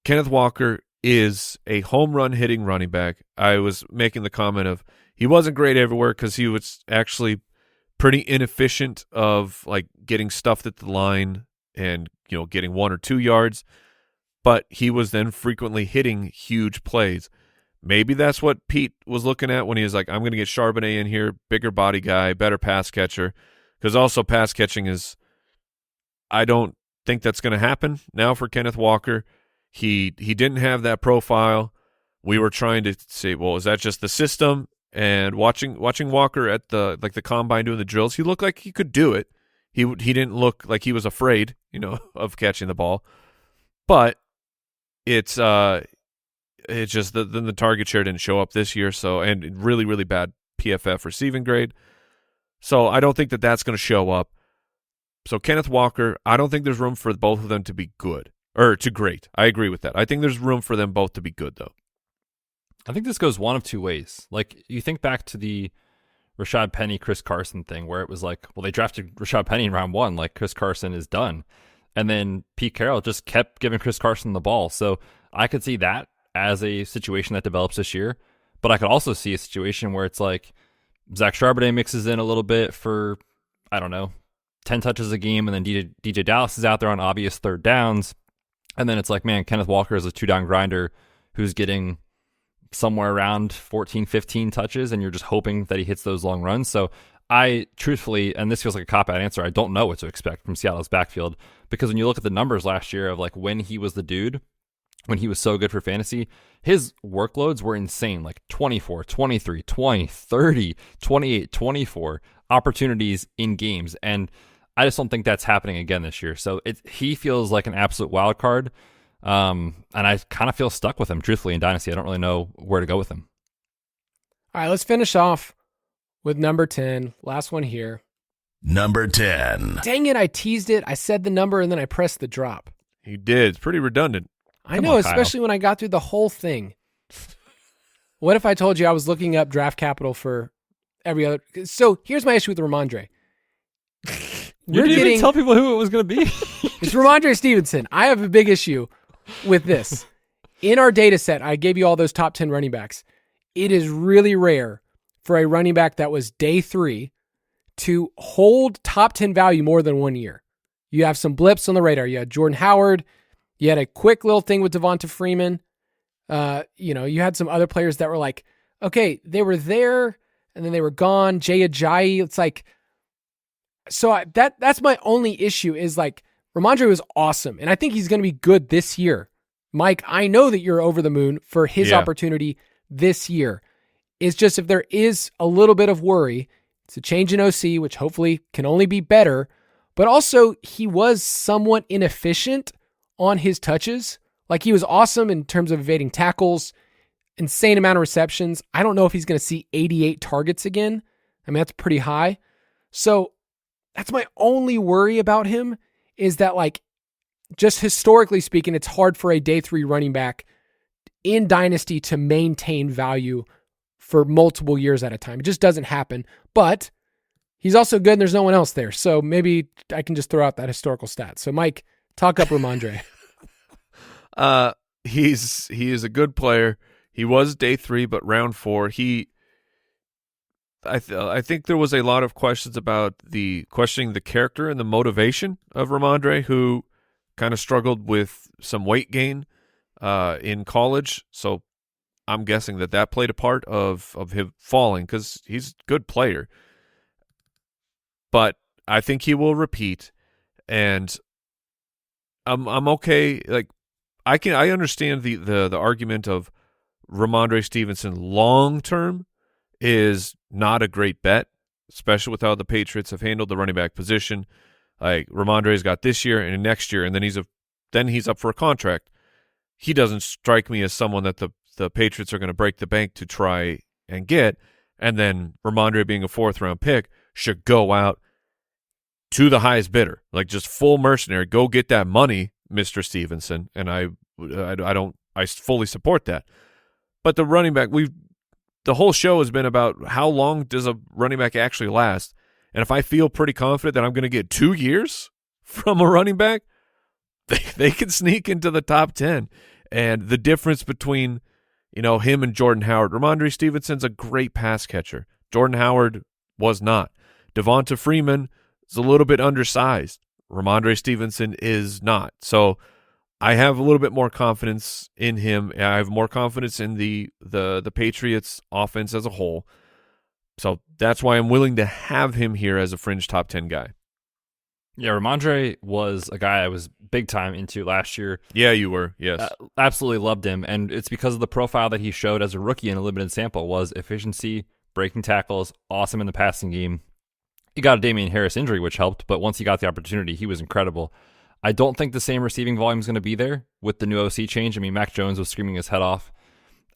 Speaker 3: Kenneth Walker is a home run hitting running back. I was making the comment of he wasn't great everywhere because he was actually pretty inefficient of like getting stuffed at the line and getting 1 or 2 yards, but he was then frequently hitting huge plays. Maybe that's what Pete was looking at when he was like, I'm going to get Charbonnet in here, bigger body guy, better pass catcher, because also pass catching is, I don't think that's going to happen now for Kenneth Walker. He didn't have that profile. We were trying to say, well, is that just the system? And watching Walker at the combine doing the drills, he looked like he could do it. He didn't look like he was afraid, of catching the ball. But it's just the target share didn't show up this year. So, and really, really bad PFF receiving grade. So I don't think that that's going to show up. So Kenneth Walker, I don't think there's room for both of them to be good or to great. I agree with that. I think there's room for them both to be good though.
Speaker 4: I think this goes one of two ways. Like, you think back to the Rashad Penny, Chris Carson thing where it was like, well, they drafted Rashad Penny in round 1, like Chris Carson is done. And then Pete Carroll just kept giving Chris Carson the ball. So I could see that as a situation that develops this year. But I could also see a situation where it's like Zach Charbonnet mixes in a little bit for, 10 touches a game, and then DJ Dallas is out there on obvious third downs. And then it's like, man, Kenneth Walker is a 2-down grinder who's getting somewhere around 14, 15 touches, and you're just hoping that he hits those long runs. So I truthfully, and this feels like a cop-out answer, I don't know what to expect from Seattle's backfield, because when you look at the numbers last year of like when he was the dude, when he was so good for fantasy, his workloads were insane, like 24, 23, 20, 30, 28, 24 opportunities in games. And I just don't think that's happening again this year. So he feels like an absolute wild card. And I kind of feel stuck with him, truthfully, in Dynasty. I don't really know where to go with him.
Speaker 2: All right, let's finish off with number 10. Last one here.
Speaker 1: Number 10.
Speaker 2: Dang it, I teased it. I said the number and then I pressed the drop.
Speaker 3: He did. It's pretty redundant.
Speaker 2: I know, especially when I got through the whole thing. What if I told you I was looking up draft capital for every other? So here's my issue with Ramondre.
Speaker 4: You didn't even tell people who it was going to be.
Speaker 2: It's Ramondre Stevenson. I have a big issue with this. In our data set, I gave you all those top 10 running backs. It is really rare for a running back that was day 3 to hold top 10 value more than 1 year. You have some blips on the radar. You had Jordan Howard. You had a quick little thing with Devonta Freeman. You had some other players that were like, okay, they were there and then they were gone. Jay Ajayi. It's like, so that's my only issue is like Ramondre was awesome. And I think he's going to be good this year. Mike, I know that you're over the moon for his opportunity this year. It's just if there is a little bit of worry, it's a change in OC, which hopefully can only be better. But also he was somewhat inefficient on his touches. Like he was awesome in terms of evading tackles, insane amount of receptions. I don't know if he's going to see 88 targets again. I mean, that's pretty high. So that's my only worry about him is that like, just historically speaking, it's hard for a day 3 running back in Dynasty to maintain value for multiple years at a time. It just doesn't happen, but he's also good and there's no one else there. So maybe I can just throw out that historical stat. So Mike, talk up Ramondre.
Speaker 3: He is a good player. He was day 3, but round 4, I think there was a lot of questions about questioning the character and the motivation of Ramondre, who kind of struggled with some weight gain in college. So I'm guessing that played a part of him falling, because he's a good player. But I think he will repeat, and I'm okay. Like I understand the argument of Ramondre Stevenson long term is not a great bet, especially with how the Patriots have handled the running back position. Like Ramondre's got this year and next year, and then he's up for a contract. He doesn't strike me as someone that the Patriots are going to break the bank to try and get. And then Ramondre, being a 4th-round pick, should go out to the highest bidder, like just full mercenary. Go get that money, Mr. Stevenson. And I fully support that. But the running back, the whole show has been about how long does a running back actually last. And if I feel pretty confident that I'm going to get 2 years from a running back, they can sneak into the top 10. And the difference between, him and Jordan Howard, Ramondre Stevenson's a great pass catcher. Jordan Howard was not. Devonta Freeman is a little bit undersized. Ramondre Stevenson is not. So I have a little bit more confidence in him. I have more confidence in the Patriots offense as a whole. So that's why I'm willing to have him here as a fringe top 10 guy.
Speaker 4: Yeah, Ramondre was a guy I was big time into last year.
Speaker 3: Yeah, you were. Yes.
Speaker 4: Absolutely loved him. And it's because of the profile that he showed as a rookie in a limited sample was efficiency, breaking tackles, awesome in the passing game. He got a Damian Harris injury, which helped, but once he got the opportunity, he was incredible. I don't think the same receiving volume is going to be there with the new OC change. I mean, Mac Jones was screaming his head off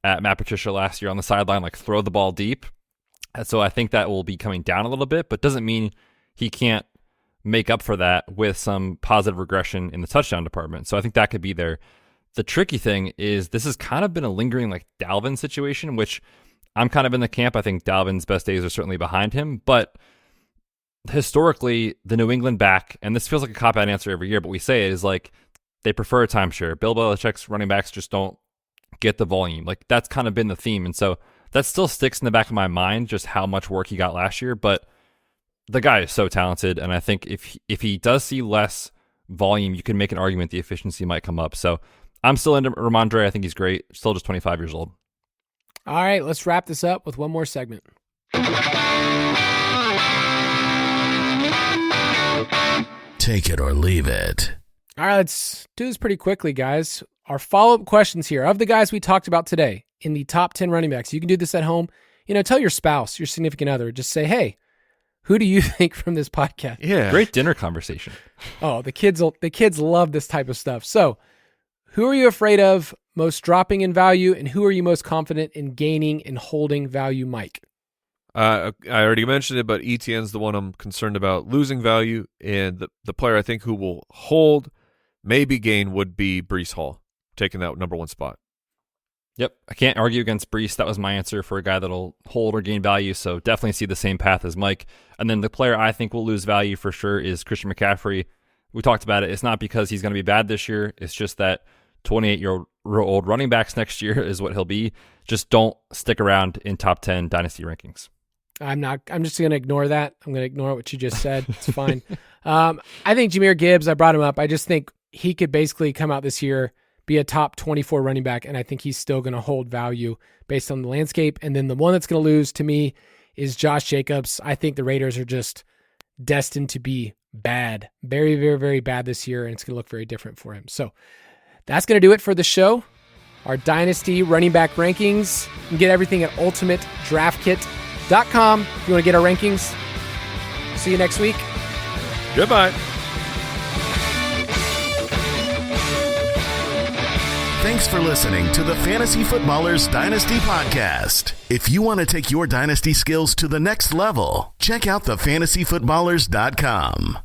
Speaker 4: at Matt Patricia last year on the sideline, like throw the ball deep. And so I think that will be coming down a little bit, but doesn't mean he can't make up for that with some positive regression in the touchdown department. So I think that could be there. The tricky thing is this has kind of been a lingering like Dalvin situation, which I'm kind of in the camp. I think Dalvin's best days are certainly behind him, but historically the New England back, and this feels like a cop-out answer every year, but we say it, is like they prefer a timeshare. Bill Belichick's running backs just don't get the volume. Like that's kind of been the theme. And so that still sticks in the back of my mind, just how much work he got last year. But the guy is so talented, and I think if he does see less volume, you can make an argument the efficiency might come up. So I'm still into Ramondre. I think he's great. Still just 25 years old.
Speaker 2: All right, let's wrap this up with one more segment.
Speaker 1: Take it or leave it.
Speaker 2: All right, let's do this pretty quickly, guys. Our follow-up questions here of the guys we talked about today in the top 10 running backs. You can do this at home. Tell your spouse, your significant other, just say, hey, who do you think from this podcast?
Speaker 3: Yeah.
Speaker 4: Great dinner conversation.
Speaker 2: Oh, the kids love this type of stuff. So who are you afraid of most dropping in value, and who are you most confident in gaining and holding value, Mike?
Speaker 3: I already mentioned it, but Etienne's the one I'm concerned about losing value, and the player I think who will hold, maybe gain, would be Breece Hall, taking that number 1 spot.
Speaker 4: Yep, I can't argue against Breece. That was my answer for a guy that'll hold or gain value, so definitely see the same path as Mike. And then the player I think will lose value for sure is Christian McCaffrey. We talked about it. It's not because he's going to be bad this year. It's just that 28-year-old running backs next year is what he'll be. Just don't stick around in top 10 dynasty rankings.
Speaker 2: I'm just going to ignore that. I'm going to ignore what you just said. It's fine. I think Jahmyr Gibbs, I brought him up. I just think he could basically come out this year, be a top 24 running back, and I think he's still going to hold value based on the landscape. And then the one that's going to lose to me is Josh Jacobs. I think the Raiders are just destined to be bad, very, very, very bad this year, and it's going to look very different for him. So that's going to do it for the show. Our Dynasty running back rankings. You can get everything at ultimatedraftkit.com if you want to get our rankings. See you next week.
Speaker 3: Goodbye.
Speaker 1: Thanks for listening to the Fantasy Footballers Dynasty Podcast. If you want to take your Dynasty skills to the next level, check out thefantasyfootballers.com.